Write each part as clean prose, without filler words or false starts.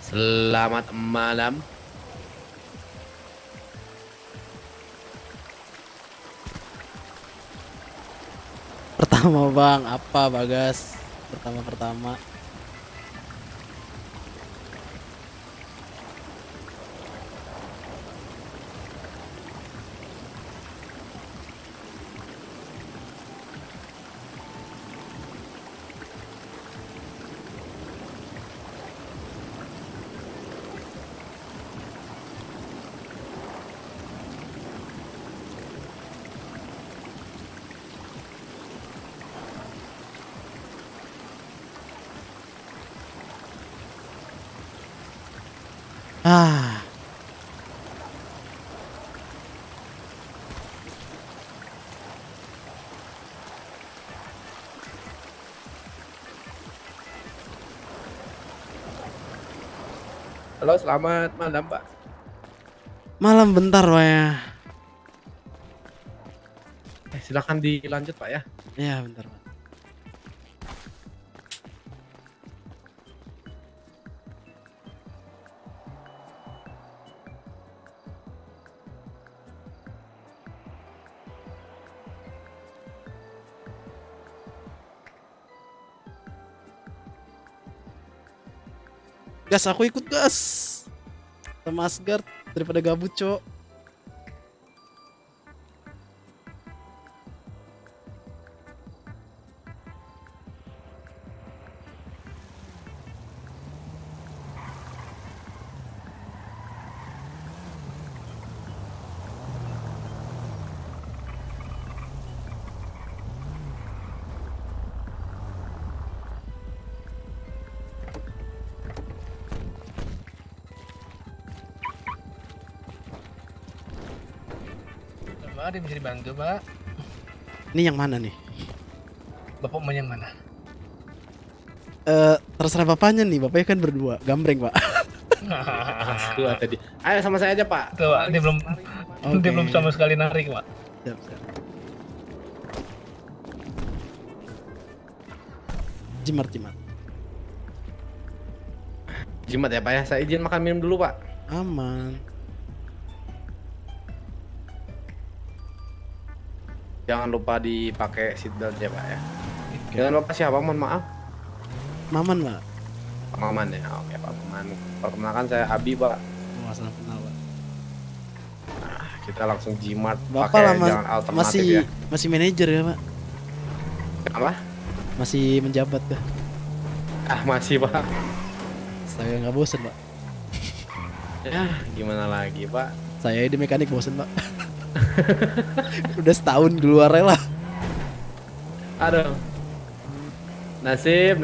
Selamat malam. Pertama bang, apa Bagas? Pertama-pertama. Ah, Halo, selamat malam, Pak. malam bentar Pak ya. Silakan dilanjut, Pak ya. Ya bentar Pak. Gas, aku ikut gas. Sama Asgard daripada gabut cok. Pak, ada yang bisa dibantu, Pak? Ini yang mana nih? Bapak mau yang mana? Terserah bapaknya nih, bapaknya kan berdua. Gambreng Pak. Dua tadi. Ayo sama saya aja, Pak. Tuh, Pak, dia belum Oke. dia belum sama sekali narik, Pak. Siap, siap. Jimat, jimat. Jimat ya, Pak ya. Saya izin makan minum dulu, Pak. Aman. Jangan lupa dipakai seatbelt ya, Pak ya. Jangan lupa siapa, mohon maaf. Maman Pak. Pak Maman ya. Oke, Pak Maman. Perkenalkan saya Abi, Pak. Oh, salah kenal Pak. Nah, kita langsung jimat Bapak pakai lama jalan alternatif masih ya. masih manajer ya Pak? Apa? Masih menjabat kah? Ah, masih, Pak. Saya nggak bosen Pak. Ya, gimana lagi, Pak? Saya di mekanik bosen Pak. Udah setahun keluarnya lah. Aduh. Nasib.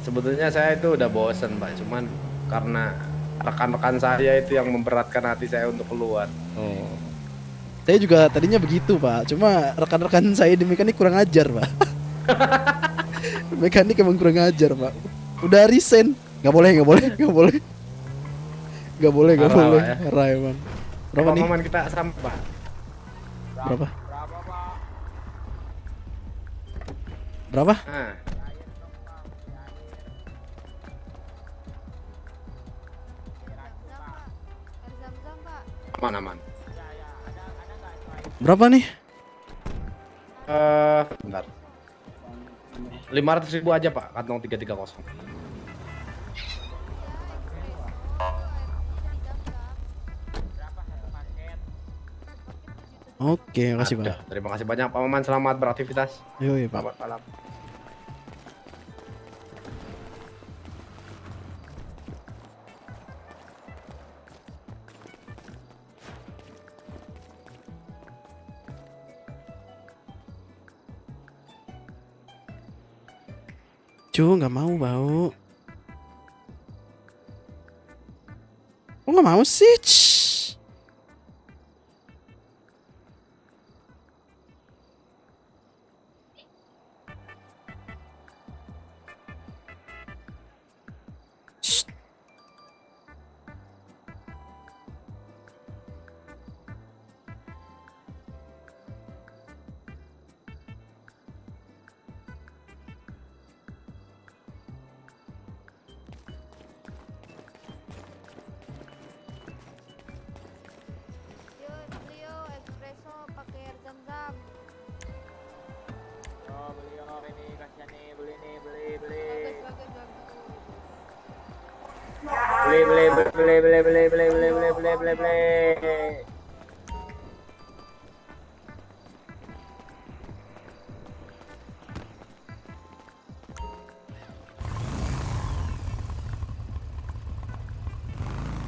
Sebetulnya saya itu udah bosen, Pak. Cuman karena rekan-rekan saya itu yang memberatkan hati saya untuk keluar. Oh. Saya juga tadinya begitu Pak. Cuma rekan-rekan saya di mekanik kurang ajar Pak. Mekanik emang kurang ajar Pak. Udah resign. Gak boleh. Parah, Pak, ya. Parah emang. Berapa Pak nih? Maman kita sama, Pak. Berapa? Berapa? Nah, aman. Berapa nih? Bentar. 500.000 aja, Pak. Kantong 330. Oke, makasih Pak. Aduh, terima kasih banyak, Pak Maman. Selamat beraktivitas. Yoi Pak. Selamat malam. Nggak mau bau. Kok nggak mau sih? Shh.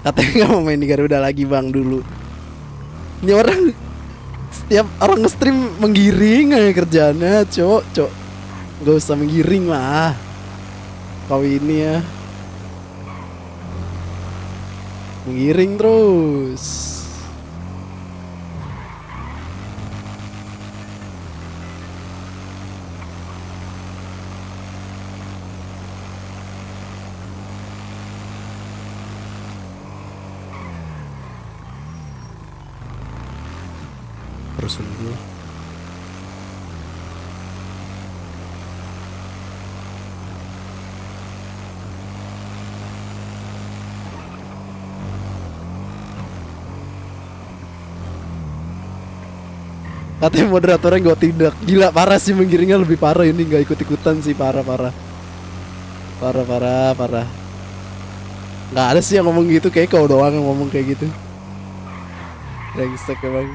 Katanya nggak mau main di Garuda lagi bang dulu. Ini orang setiap orang nge-stream menggiring aja kerjaannya, cok. Gak usah menggiring lah. Kau ini ya. Menggiring terus. Terus dulu. Katanya moderatornya gue tindak. Gila parah sih, menggiringnya lebih parah ini, nggak ikut-ikutan sih, parah. Nggak ada sih yang ngomong gitu, kayak kau doang yang ngomong kayak gitu. Brengsek emang.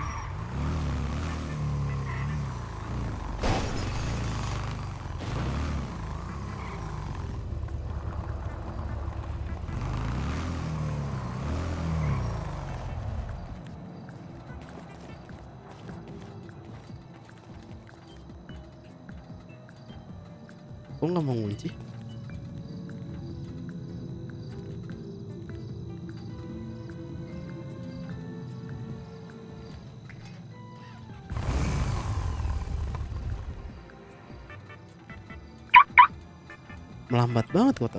Kok nggak mau ngunci? Melambat banget kota.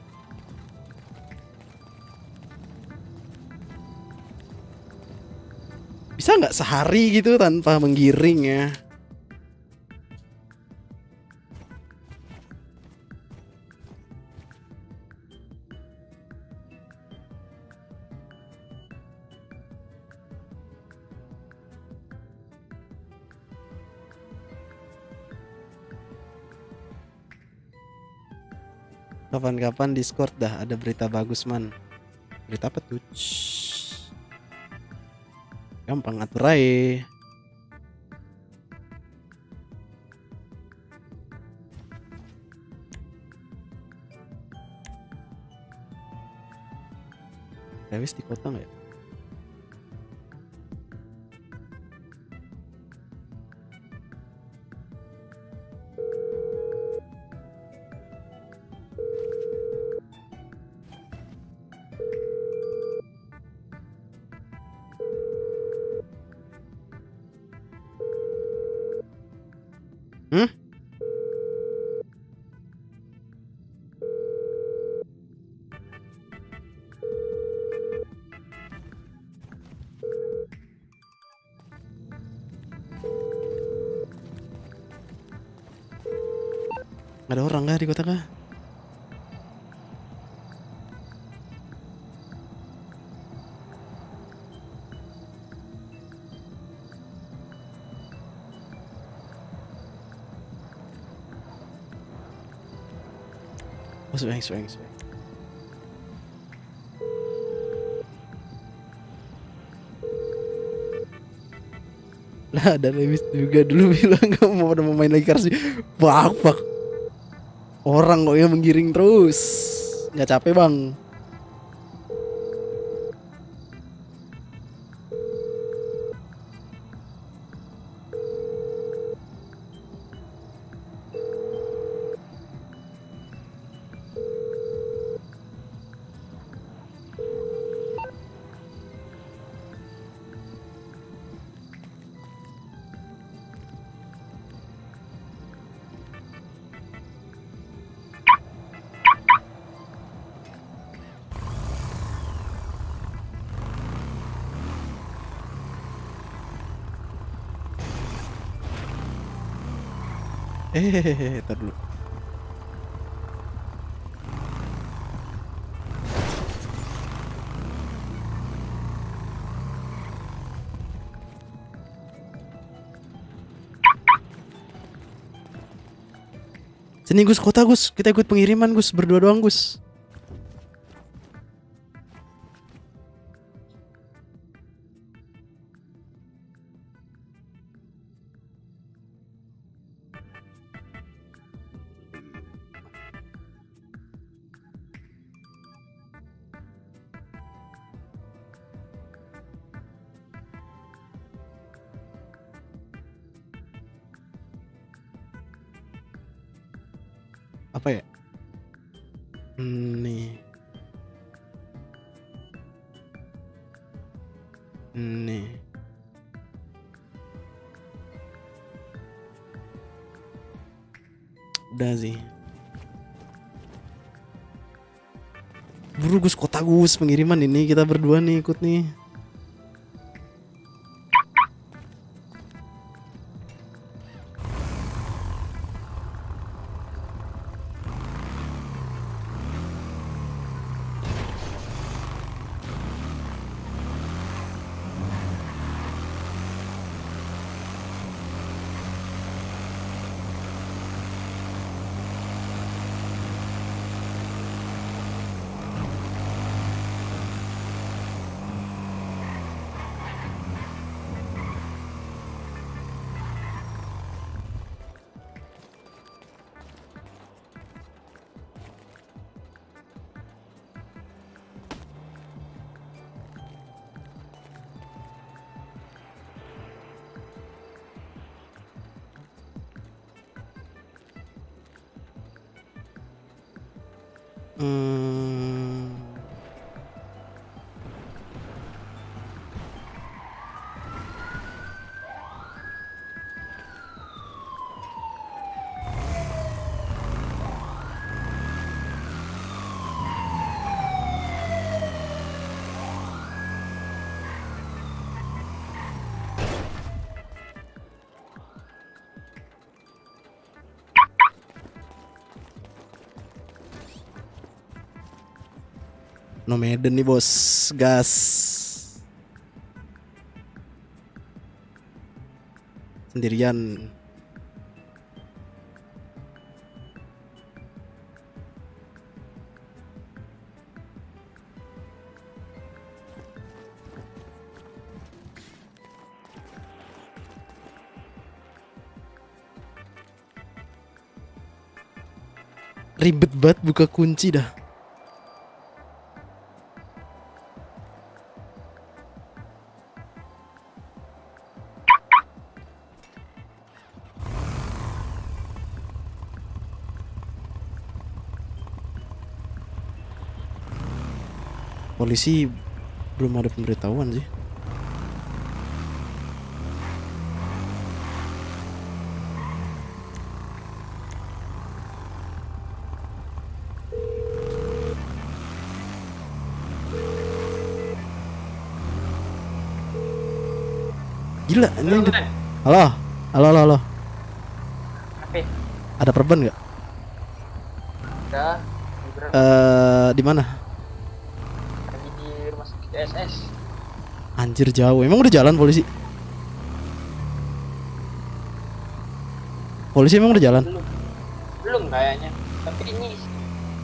Bisa nggak sehari gitu tanpa menggiring ya? Kapan-kapan Discord dah ada berita bagus man. Berita apa tuh? Shhh. Gampang atur aja. Lewis di kota nggak ya? Hmm? Ada orang nggak di kota kah? Oh, swing. Lah ada Lewis juga dulu bilang gak mau main lagi karena sih. Fuck. Orang kok ya menggiring terus. Nggak capek bang? Tar dulu. Sini Gus, kota Gus. Kita ikut pengiriman Gus, berdua doang Gus. Apa ya? Nih. Nih. Udah sih. Buru Gus, kota Gus, pengiriman ini kita berdua nih ikut nih. Hmm. Nomaden nih bos, gas. Sendirian. Ribet banget buka kunci dah. Polisi belum ada pemberitahuan sih. Gila, ini halo, halo, halo, halo. Apa? Ada perban nggak? Ada. Di mana? Lagi di rumah sakit SS. Anjir jauh. Emang udah jalan polisi? Polisi emang udah jalan? Belum kayaknya. Tapi ini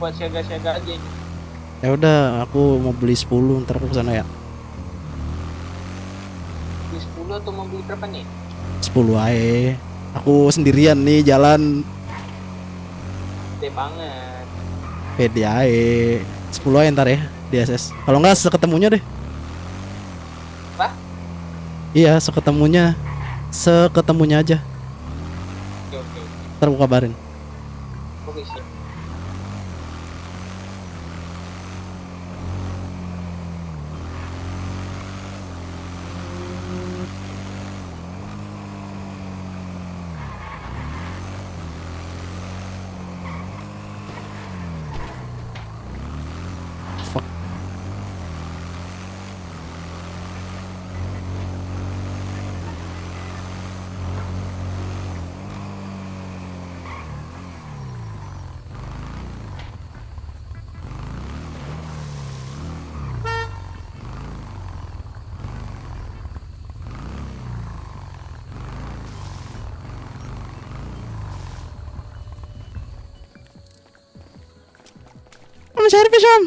buat siaga-siaga aja. Ya udah, aku mau beli 10, ntar aku kesana ya. Beli 10 atau mau beli berapa nih? 10 aja. Aku sendirian nih jalan. Gede banget. Pede aja. 10 aja ntar ya di SS. Kalau enggak seketemunya deh. Apa? Iya, seketemunya. Seketemunya aja. Oke, oke. Ntar aku kabarin. Oke, siap. Fuck. servis om.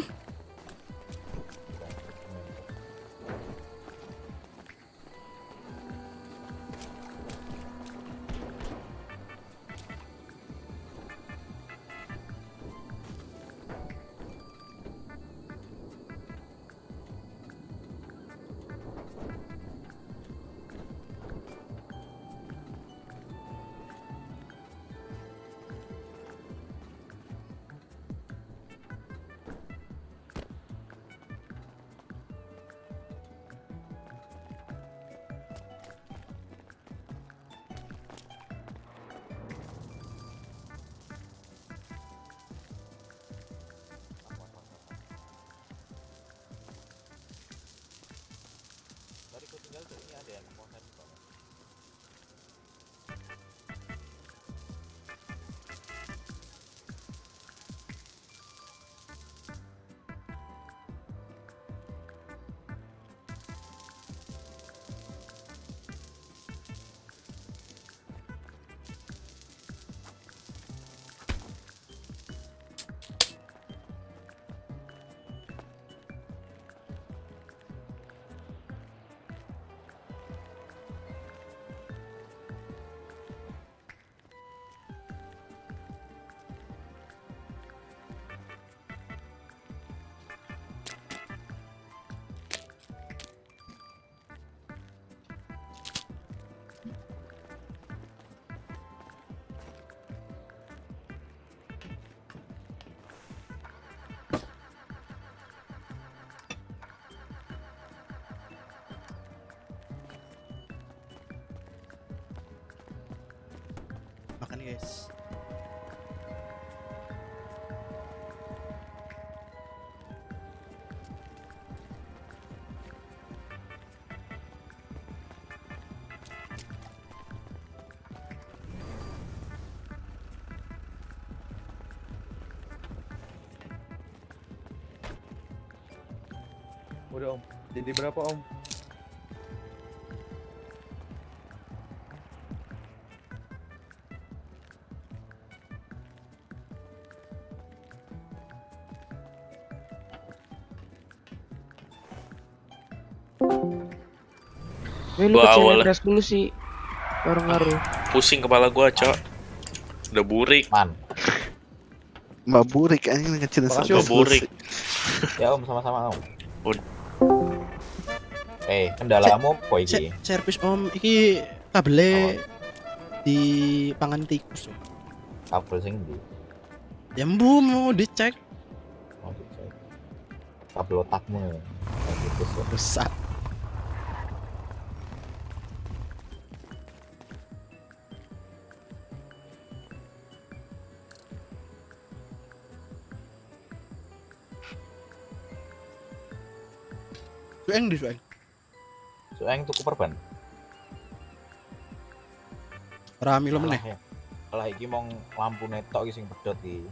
Makan guys. Udah om. Jadi berapa om? Lu Gua kecilin awal- keras dulu sih. Ngaruh-ngaruh. Pusing kepala gua, Cok. Udah burik. Mbak Burik anjing ngecilin Makasih, Mbak Burik. Ya om, sama-sama om. Ud- Kendalamu apa iki? Servis om iki kabelnya di pangan tikus. Om. Kabel sing ndi? Ya mbu mau dicek. Mau dicek. Kabel otakmu. Kayak gitu sih. Rusak. Sueng di sueng. Soalnya tuku perban. Rami lo meneh. Ya. Kalau iki mong lampu netok iki sing pedot iki.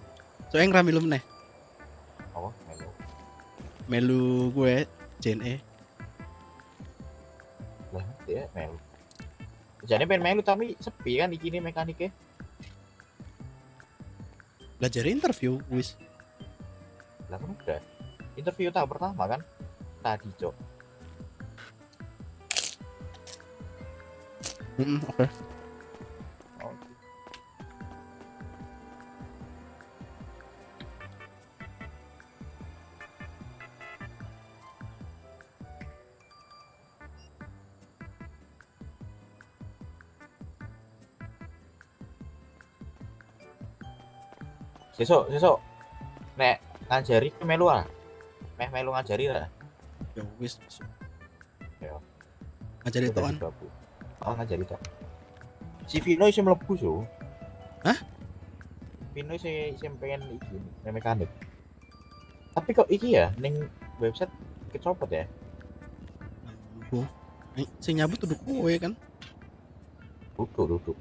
Sueng rami lo meneh. Apa? Melu. Melu gue JNE. Lah, ya melu. Jadi pengen melu tapi sepi kan iki ini mekaniknya. Belajar interview wis. Lah kan udah. Interview tahap pertama kan tadi, Cok. Oke. Oh. Sesuk nek ngajari ke melu ah. Meh melu ngajari lah. Ya wis. Ya. Ngajari Udah toan. dibabu. Oh ngajari tok. Si Vino isih mlebu so. Hah? Vino isih pengen iki mekanik. Tapi kok iki ya ning website kecopot ya? Bu. Sing nyabut udah kowe kan. Duduk.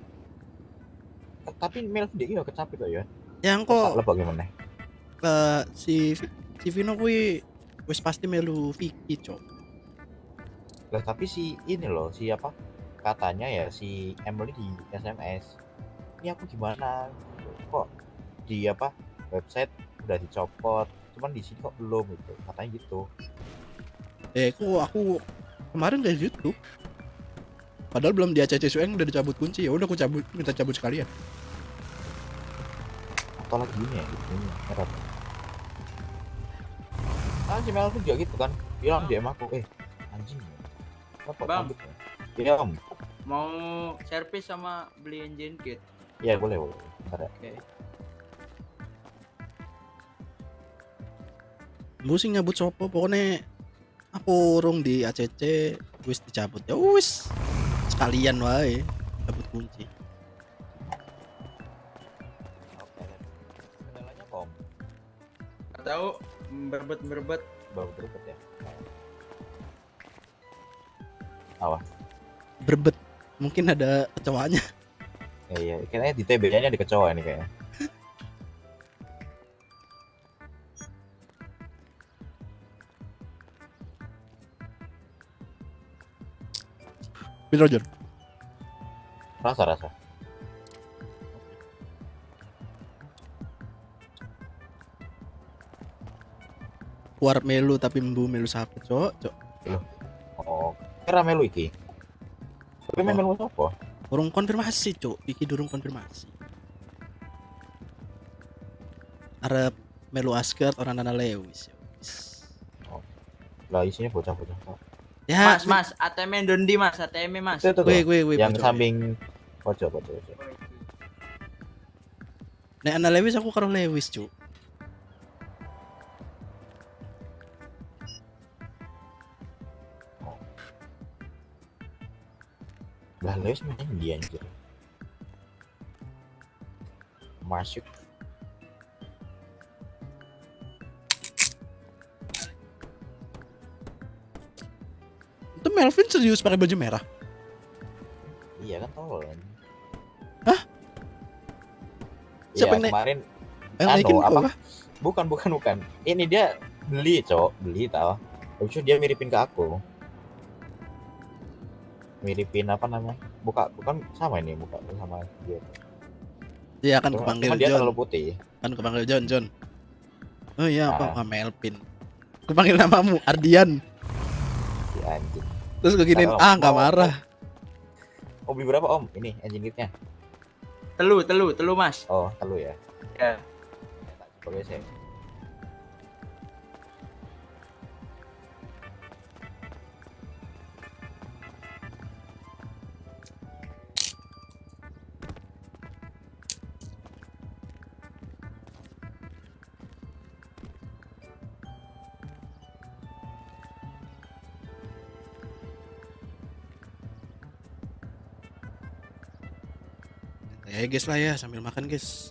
Tapi mail dia kecapit kok ya. Yang Kok kok lebok gimana? si Vino kuwi wis pasti melu Vicky, Cok. Lah tapi si ini loh, si apa? Katanya ya si Emily di SMS. Ini aku gimana? Kok di apa? Website udah dicopot, cuman di sini kok belum gitu, katanya gitu. Aku kemarin kayak gitu. Padahal belum di ACC Sueng udah dicabut kunci. Ya udah aku minta cabut sekalian. Atau lagi ini ya gitu merah. Si Melvin juga gitu kan, bilang DM aku, anjing apa Bang. cabut ya? Iya om. Mau servis sama beli engine kit. Iya boleh bentar ya. Oke. Gue sih nyabut sopo pokoknya aku urung di ACC wis dicabut ya wis sekalian wae cabut kunci. Oke. Kendalanya apa om? Gak tahu berbet Baru berubah ya. Awas. Berbet mungkin ada kecoanya. Iya, kayaknya di TB-nya ada kecoa nih kayaknya. Pin Roger. Rasa. War melu tapi mbu melu siapa cok. Oh, kira melu iki. Tapi Oh. melu apa? Urung konfirmasi cok. Iki durung konfirmasi. Arep melu Asgard orang Nana Lewis. Ya wis. Lah isinya bocah-bocah kok. Ya, Mas, ATM Dondi mas, ATM mas. Itu gue yang pojok. samping pojok. Nek Nana Lewis aku karo Lewis cok. Lah Lewis main dia anjir. Masuk. Itu Melvin serius pakai baju merah. Iya kan tolol kan. Hah? Siapa Iya yang naik? kemarin Yang naikin kau apa? kah? Bukan. Ini dia beli tau. Habis itu dia miripin ke aku. Miripin apa namanya? Bukan sama ini, bukan sama dia. Iya kan Cuma kepanggil dia John. terlalu putih. Kan kepanggil John. Oh iya apa Ah. Melvin. Kepanggil namamu Ardian. Si anjing. Terus gue giniin, Kalau nggak mau- marah. Oh beli berapa om? Ini engine kitnya. Telu mas. Oh telu ya. Ya. Oke sih. Ya guys lah ya sambil makan guys.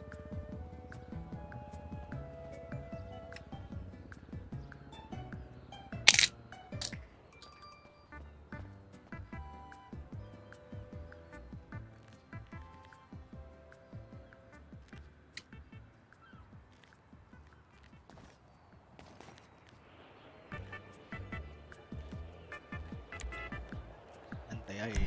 Santai aja.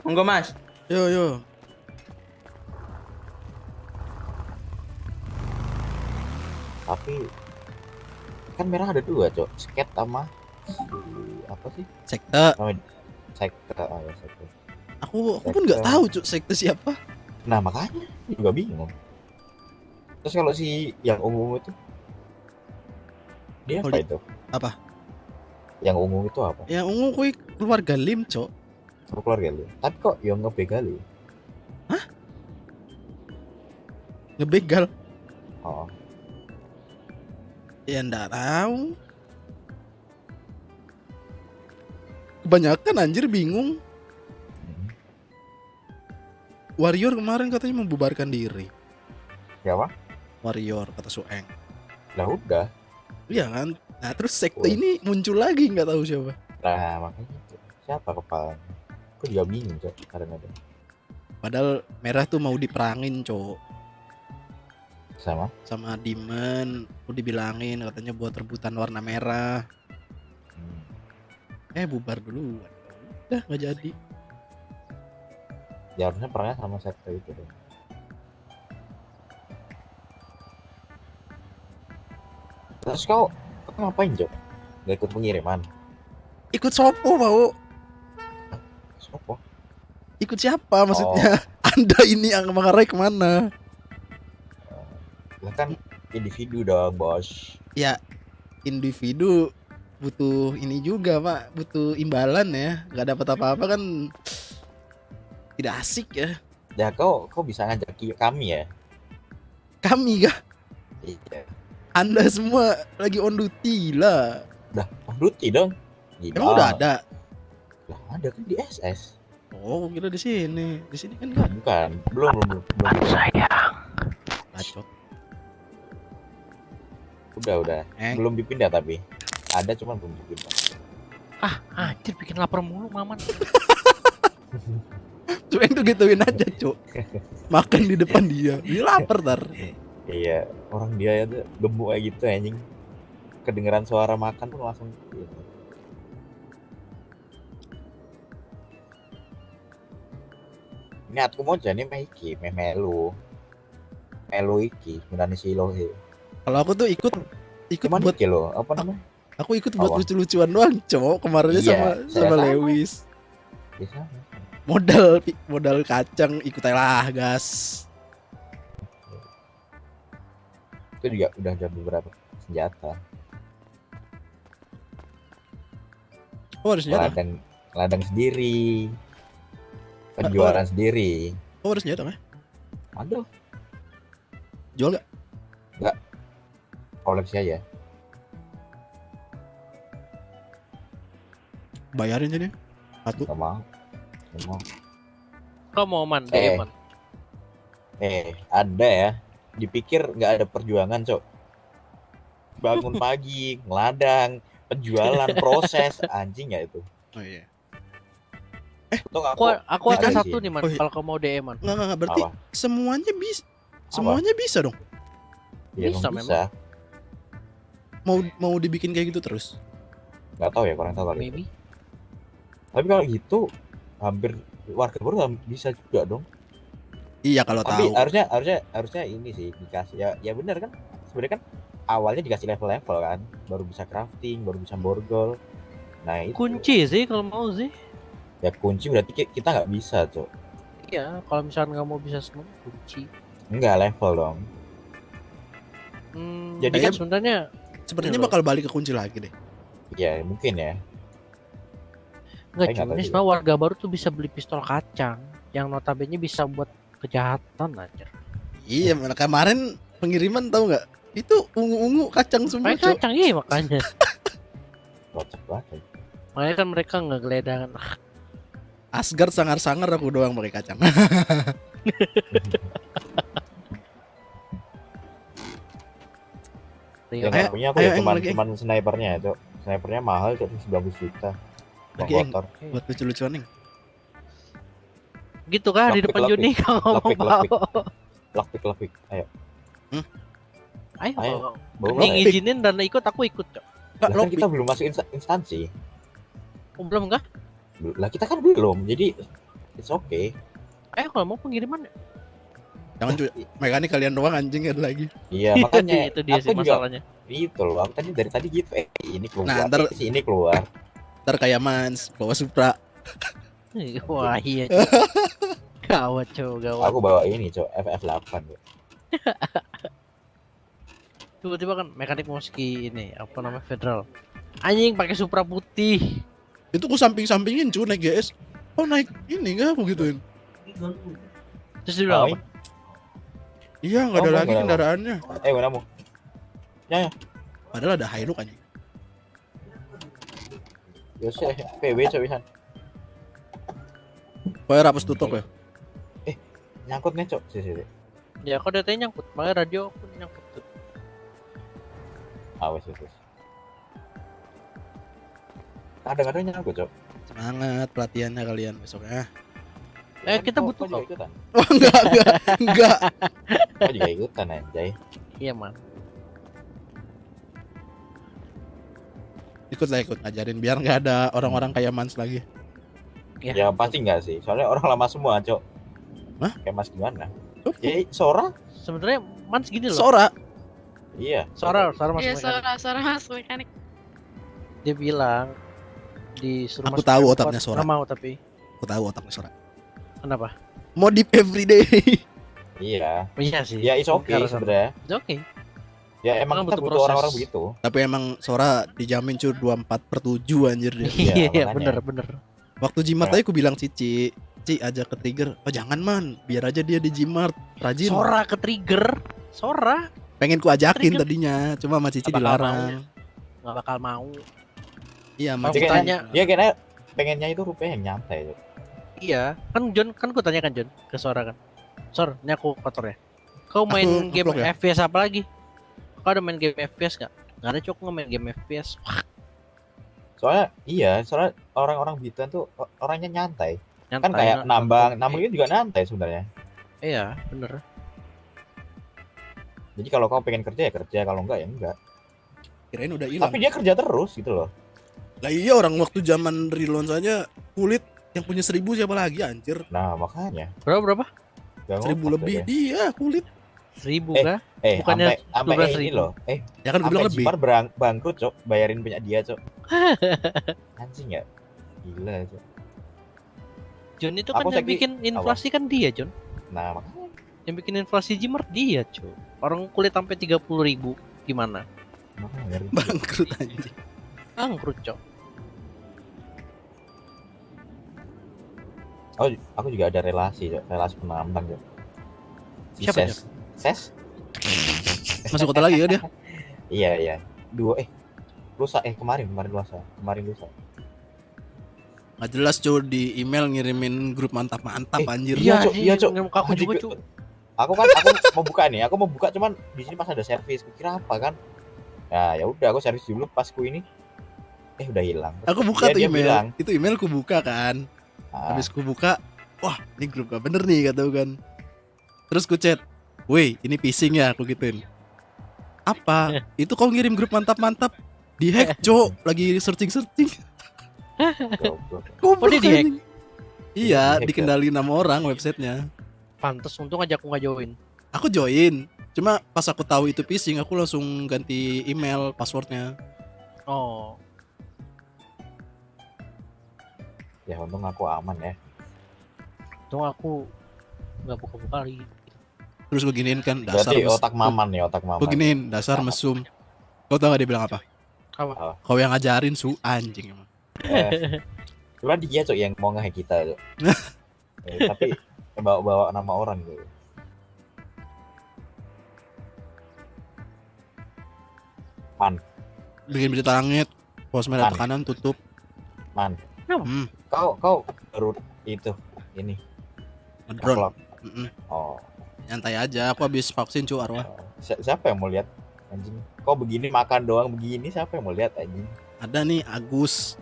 Monggo mas. Yo. Tapi kan merah ada dua cok. Sket sama apa sih? Sekte. Sekte. Ya sekte. Aku pun nggak tahu cuk sekte siapa. Nah makanya juga bingung. Terus kalau si yang ungu itu dia apa Holy- itu? apa? Yang ungu itu apa? Yang ungu kui keluarga Lim cok. Keluarga lu. Tapi kok yang ngebegal lu? Ngebegal. Oh, Ya nggak tahu. Kebanyakan anjir bingung. hmm. Warrior kemarin katanya membubarkan diri. Siapa? Warrior kata Sueng. Lah udah. Iya kan? Nah terus sekte Wah. ini muncul lagi nggak tahu siapa. Nah makanya itu. Siapa kepalanya? Aku juga bingung cok kadang-kadang. Padahal merah tuh mau diperangin cok. sama Dimen. Udah dibilangin katanya buat rebutan warna merah. Bubar dulu. Udah nggak jadi. Ya harusnya perangnya sama sekte itu deh. Terus kau ngapain, Jok? Gak ikut pengiriman? Ikut sopo mau? Sopo? Ikut siapa maksudnya? Anda ini yang mengarai kemana? Lah kan individu dong, bos. Ya individu butuh ini juga pak, butuh imbalan ya. Gak dapat apa-apa kan tidak asik ya. Ya kau bisa ngajak kami ya? Kami kah? Iya. Anda semua lagi on duty lah. Udah on duty dong. Gila. Emang udah ada? Lah ada kan di SS. Oh kira di sini. Di sini kan enggak. Bukan, belum. Bacot. Udah. Belum dipindah tapi. Ada cuman belum dipindah. Anjir bikin lapar mulu Maman. Cuma itu gituin aja cuk. Makan di depan dia. Dia lapar tar. Iya, orang dia itu gemuk kayak gitu anjing. Kedengeran suara makan tuh langsung gitu. Ini aku mau jadi Meiki, Melu iki, sebenarnya si Lohe. Kalau aku tuh ikut Cuman buat iki lo, apa namanya? aku ikut buat Apa? lucu-lucuan doang cowok kemarinnya Iya, sama saya sama. Lewis. Bisa. Modal kacang ikut aja lah gas. Itu juga udah ada beberapa senjata. Oh harus nyata. Ladang sendiri. Penjualan sendiri. Oh harus nyata mah. Ada Jual gak? koleksi aja. Bayarin jadi. Satu. Gak mau. Kau mau Man? Eh. Man. Ada ya. Dipikir nggak ada perjuangan, Cok. Bangun pagi, ngeladang, penjualan, proses, anjing ya itu. Oh iya. Untung Aku ada dikasih. satu nih Man. Oh, iya. Kalau kau mau DM Man. Nggak berarti Apa? semuanya bisa. Semuanya bisa dong. Ya, Bisa emang memang. Mau dibikin kayak gitu terus. Nggak tahu ya, kurang tahu kali. Maybe. Tapi kalau gitu hampir warga baru bisa juga dong. Iya kalau Tapi tahu. harusnya ini sih dikasih ya benar kan. Sebenarnya kan awalnya dikasih level-level kan, baru bisa crafting, baru bisa borgol. Nah, itu. Kunci sih kalau mau sih. Ya kunci berarti kita nggak bisa, Cok. Iya, kalau misalnya nggak mau bisa semua kunci. Enggak level dong. Jadi Kayaknya- kan sebenarnya Sepertinya Iya, bakal balik ke kunci lagi deh. Ya mungkin ya. nggak Saya nggak cuma tahu ini juga. semua warga baru tuh bisa beli pistol kacang yang notabene bisa buat kejahatan aja. Iya, kemarin pengiriman tahu nggak? Itu ungu-ungu kacang semua, Pakai Cok. kacang iya makanya. Kocak banget. Makanya kan mereka ngegeledangan. Asgard sangar-sangar aku doang pakai kacang. Yang Ayo, punya aku ayo, ya Eng, lagi, Eng. cuman snipernya, Cok. Snipernya mahal, Cok, 19 juta. Bang Lagi, Eng. kotor. Buat lucu-lucuan nih. Gitu kah di Lockpick, depan lockpick. Juni kalau ngomong Lockpick, mau. Lockpick. Ayo. Ayo, Ayo. kalau Bawa Ning ya. izinin dan ikut aku ikut. Cok. Pak, Lah kan kita belum masuk instansi. Oh, belum kah? Lah kita kan belum. Jadi it's okay. Ayo kalau mau pengiriman. Jangan cuy, mekanik kalian doang anjing ada lagi. Iya, makanya itu dia sih aku juga masalahnya. itu loh. Aku tadi dari tadi gitu. Ini keluar. Nah, ntar- Ini keluar. Ntar kayak Mans, bawa Supra. Wah iya. Cok. Gawat Cok, gawat. Aku bawa ini, Cok, FF8. Cok. Tiba-tiba kan mekanik meski ini apa namanya federal. Anjing pakai Supra putih. Itu ku samping-sampingin cuy naik GS. Oh naik ini enggak aku gituin. Terus dia bilang Oh, apa? Iya nggak ada Oh, lagi nggak ada. kendaraannya. Mana mau? Ya. Padahal ada Hilux anjing. Yose, PW Cok bisa. Bayar hapus tutup ya. Nyangkut nih, Cok. Sisi. Ya kok datanya nyangkut, makanya radio pun nyangkut. Tuh. Awas itu. Kadang-kadang nyangkut, Cok. Semangat pelatihannya kalian besok ya. Kita Kau- butuh kau juga kok. ikutan. Oh, enggak. Kau juga ikutan anjay. Iya man. Ikut ngajarin biar nggak ada orang-orang kayak Mans lagi. Ya pasti enggak sih. Soalnya orang lama semua, Cok. Hah? Kayak Mas gimana? Ya Sora? Sebenarnya Mans gini loh. Sora. Iya. Sora masuk Iya, mekanik. suara mas mekanik. Dia bilang disuruh Aku masuk tahu M4, otaknya Sora. nggak mau tapi. Aku tahu otaknya Sora. Kenapa? Modif everyday. Iya. Iya sih. Ya it's okay Karena- sebenarnya. It's okay. Ya emang Kan kita butuh butuh orang-orang proses. begitu. Tapi emang Sora dijamin cuy 24/7 anjir dia. Iya, makanya. bener. Waktu Jimat aja aku bilang Cici ajak ke trigger. Oh jangan man, biar aja dia di Jimart. Rajin. Sora ke trigger. Sora Pengen ku ajakin Trigger. tadinya, cuma sama Cici Nggak bakal dilarang. nggak bakal mau. Iya, sama Kalau Dia Cici. tanya, kayaknya, dia kayaknya pengennya itu rupanya yang nyantai, Cok. iya. Kan John, kan gue tanya kan John ke Sora kan. Sor, ini aku kotor ya. Kau main Aku game ngeblok ya? FPS apa lagi? Kau ada main game FPS nggak? Nggak ada cok main game FPS. Wah, Soalnya orang-orang Bitan tuh orangnya nyantai. Kan nyantai, kayak nambang nonton. itu juga nyantai sebenarnya. Iya, bener. Jadi kalau kau pengen kerja ya kerja, kalau enggak ya enggak. Kirain udah hilang. Tapi dia kerja terus gitu loh. Lah iya orang waktu zaman relaunch aja kulit yang punya 1000 siapa lagi anjir? Nah, makanya. Berapa? Gak 1000 ngotot lebih dia. dia kulit. 1000 Eh, kah? Eh, Bukannya sampai ini 12.000. loh. Ya kan gue bilang Sampai lebih. Jimar bangkrut, Cok. Bayarin punya dia, Cok. Anjing ya. Gila, Cok. John itu Aku kan yang segi- bikin inflasi kan dia John. Nah, makanya Yang bikin inflasi Jimmer dia cuy. Orang kulit sampai 30.000 gimana? ngeri. Bangkrut anjir. Bangkrut cok. Oh, aku juga ada relasi, Cok. Relasi penambang, Cok. Si Siapa, Ses. Ses? Masuk kota lagi ya dia? Iya. Lusa kemarin lusa. Nggak jelas cuy di email ngirimin grup mantap-mantap anjir. Iya, Cok. Iya, Cok. ngirim ke aku juga Anjing, cuy. Aku mau buka cuman di sini pas ada servis. Kira apa kan? Ya udah aku servis dulu pas ku ini. Udah hilang. Aku buka tuh Dia email. bilang, Itu email ku buka kan. Habis ku buka, wah ini grup gak bener nih kata kan. Terus ku chat, woi ini phishing ya aku gituin. Apa? Itu kau ngirim grup mantap-mantap di hack cok, lagi searching. goblok. Goblok dia di-hack? anjing. Iya, Di-hack, dikendaliin sama orang websitenya. Pantes untung aja aku nggak join. Aku join, cuma pas aku tahu itu phishing, aku langsung ganti email passwordnya. Oh, Ya untung aku aman ya. untung aku nggak buka-buka lagi. Terus gue giniin kan, dasar Berarti otak maman nih, otak maman. Gue giniin, dasar mesum. Kau tau gak dia bilang apa? Apa? Kau yang ngajarin su anjing emang. Cuma dia, Cok, yang mau nge-hack kita, Cok. Tapi bawa nama orang gitu. Bikin berita langit, pos merah Man. tekanan tutup. Man, Hmm, kau baru itu ini ngedrone. nge-vlog. Mm-mm. Oh, Nyantai aja, aku habis vaksin cu arwah. siapa yang mau lihat anjing? Kau begini makan doang begini, siapa yang mau lihat anjing? Ada nih Agus,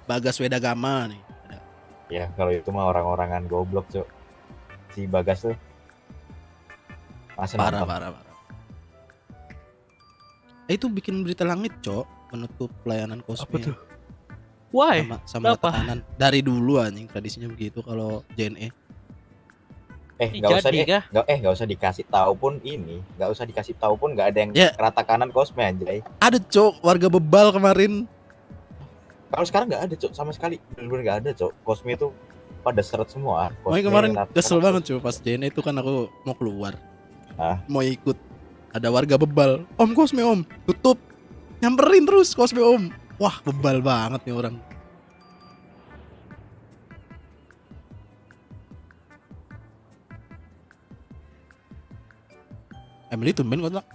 Bagas Wedagama nih. Ada. Ya kalau itu mah orang-orangan goblok, Cok. Si Bagas tuh masih Parah. nonton. Itu bikin berita langit cok, penutup pelayanan cosplay. Apa tuh? Why? Sama Kenapa? tekanan. Dari dulu anjing tradisinya begitu kalau JNE. Nggak usah Jadi kah? nggak usah dikasih tahu pun ini, nggak usah dikasih tahu pun nggak ada yang Ya. rata kanan kosme anjay. Ada cok, warga bebal kemarin. Kalau sekarang nggak ada, Cok, sama sekali. Bener-bener nggak ada, Cok. Kosme itu pada seret semua. Makanya kemarin kesel banget cuy pas JNE itu kan aku mau keluar. Ah. Mau ikut. Ada warga bebal. Om Kosme om, tutup. Nyamperin terus Kosme om. Wah bebal banget nih orang. Emily tumben kok tak?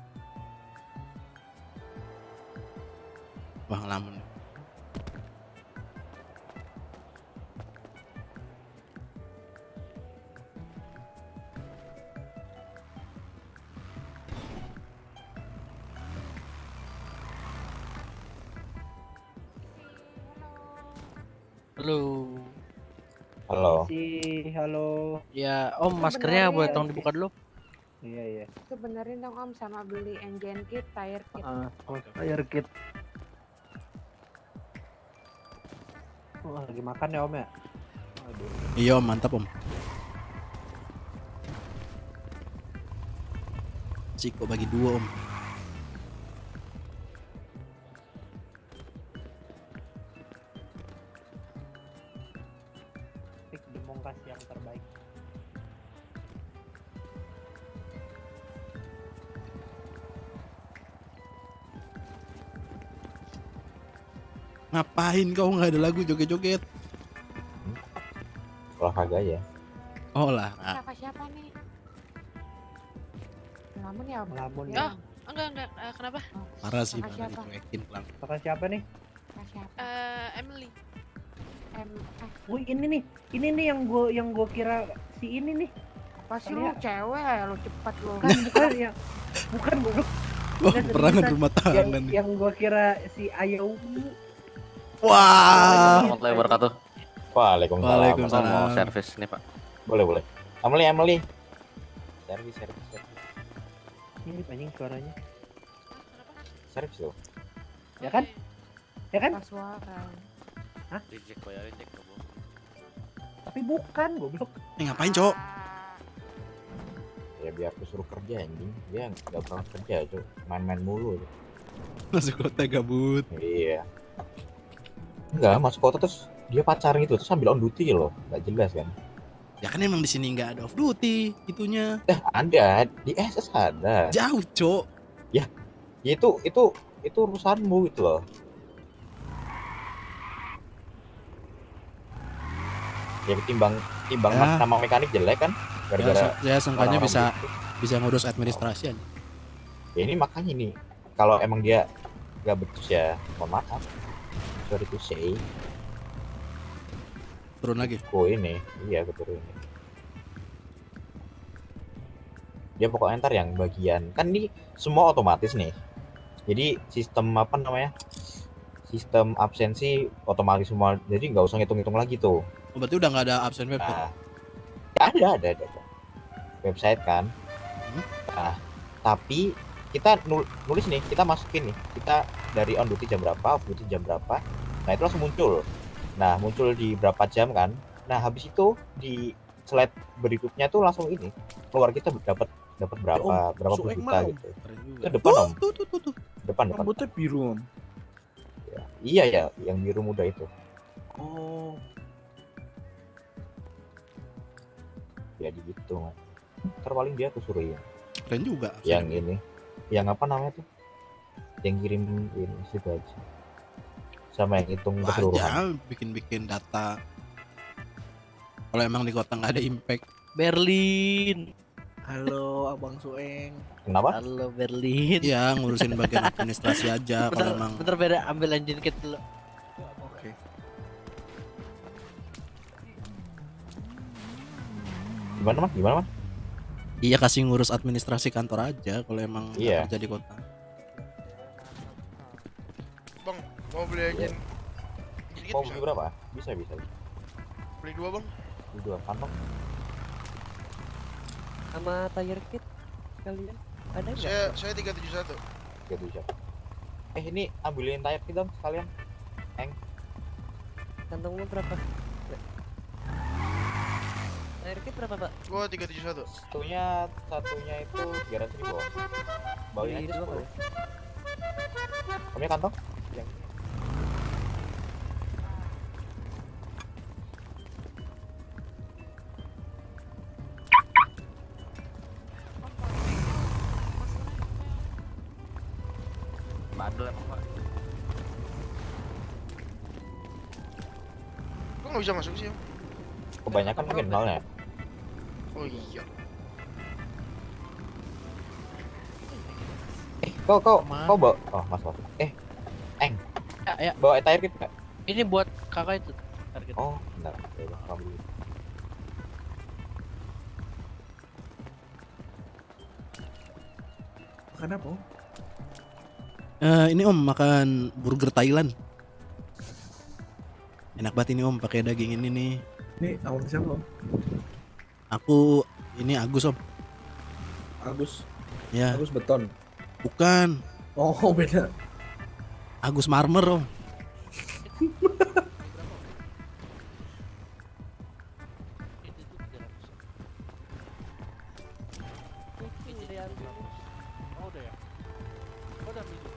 Wah ngelamun. Halo. Halo. Halo. Ya, Om maskernya Sebenarnya- boleh tolong dibuka dulu. Iya. Itu benerin dong Om sama beli engine kit, tire kit. Air kit. Lagi makan ya Om ya? Iya Om, mantap Om. Ciko bagi 2 Om. Demong kasih yang terbaik. Ngapain kau nggak ada lagu joget-joget? Olahraga ya. Oh lah. Kakak siapa nih? Ngelamun ya Om? Ngelamun Ya, ya. Om. Enggak, kenapa? Parah sih, Kakak parah siapa? dicuekin pelang. Kakak siapa nih? Kakak siapa? Emily. Wih ini nih yang gua kira si ini nih. Pasti lu cewek, lu cepet lu. Bukan ya. Bukan goblok. Wah, Nggak, perangan seriusan. rumah tangga nih. Yang gua kira si Ayu. Wah. Warahmatullahi wabarakatuh. Waalaikumsalam. Waalaikumsalam. Mau servis nih Pak. Boleh. Emily. Servis. Ini anjing suaranya. Servis tuh. Ya kan? Ya kan? Pas suara. Reject kok ya, reject kok. Tapi bukan goblok. Ngapain, Cok? Ya biar aku suruh kerja anjing. Dia nggak pernah kerja tuh. Main-main mulu. Masuk kota gabut. Iya. Enggak, masuk kota terus dia pacaran gitu terus sambil on duty loh. Nggak jelas kan. Ya kan emang di sini nggak ada off duty itunya. Ada di SS ada. Jauh, Cok. Ya itu urusanmu gitu loh. Ya ketimbang Ya. nama mekanik jelek kan gara-gara Ya sangkanya orang-orang bisa ngurus administrasi aja. ya ini makanya nih kalau emang dia gak becus ya mohon maaf, sorry to say, Turun lagi. ini iya betul ini dia pokoknya ntar yang bagian kan ini semua otomatis nih, jadi sistem apa namanya, sistem absensi otomatis semua, jadi nggak usah ngitung-ngitung lagi tuh. Oh, berarti udah nggak ada absen web. Nah, ya ada website kan. Nah, tapi kita nulis nih, kita masukin nih, kita dari on duty jam berapa, off duty jam berapa. Nah, itu langsung muncul. Nah, muncul di berapa jam kan. Nah, habis itu di slide berikutnya tuh langsung ini keluar kita dapat berapa puluh juta gitu. Itu depan Om. Tuh. Depan. Rambutnya biru Om. Ya. Iya ya, yang biru muda itu. Oh. Ya gitu. Ntar paling dia aku suruh Keren juga. yang ini, yang apa namanya tuh, yang kirim ini situ aja, sama yang hitung keseluruhan. Aja bikin data. Kalau emang di kota nggak ada impact. Berlin. Halo Abang Sueng. Kenapa? Halo Berlin. Iya, ngurusin bagian administrasi aja kalau emang. Bentar beda ambil engine kit dulu. Oke. Gimana mas? Iya, kasih ngurus administrasi kantor aja kalau emang nggak Iya. kerja di kota. Bang, mau beli engine? Mau beli berapa? Bisa. Beli 2 bang. Beli 2 kantong. Sama tire kit kalian ada Saya 371. Ya bisa. Ini ambilin tayar kita sekalian. Kantongnya berapa? Tire kit berapa pak? Gua 371. Satunya itu 300.000. Bawain Beli aja 10. dua kali. Kamu kantong? Bandel emang Pak. Gua nggak bisa masuk sih. Om. Kebanyakan mungkin nolnya. Oh iya. Kau bawa. Oh, Mas. Ya. Bawa tayar kita nggak? Ini buat kakak itu. Ntar kita- Oh, bentar. Ya udah, kamu dulu. Makan apa? Ini Om makan burger Thailand. Enak banget ini om, pakai daging ini nih. Ini sama siapa om? Aku ini Agus om. Agus. Ya. Agus beton. Bukan. Oh beda. Agus Marmer om. Oh udah ya. Oh udah milih.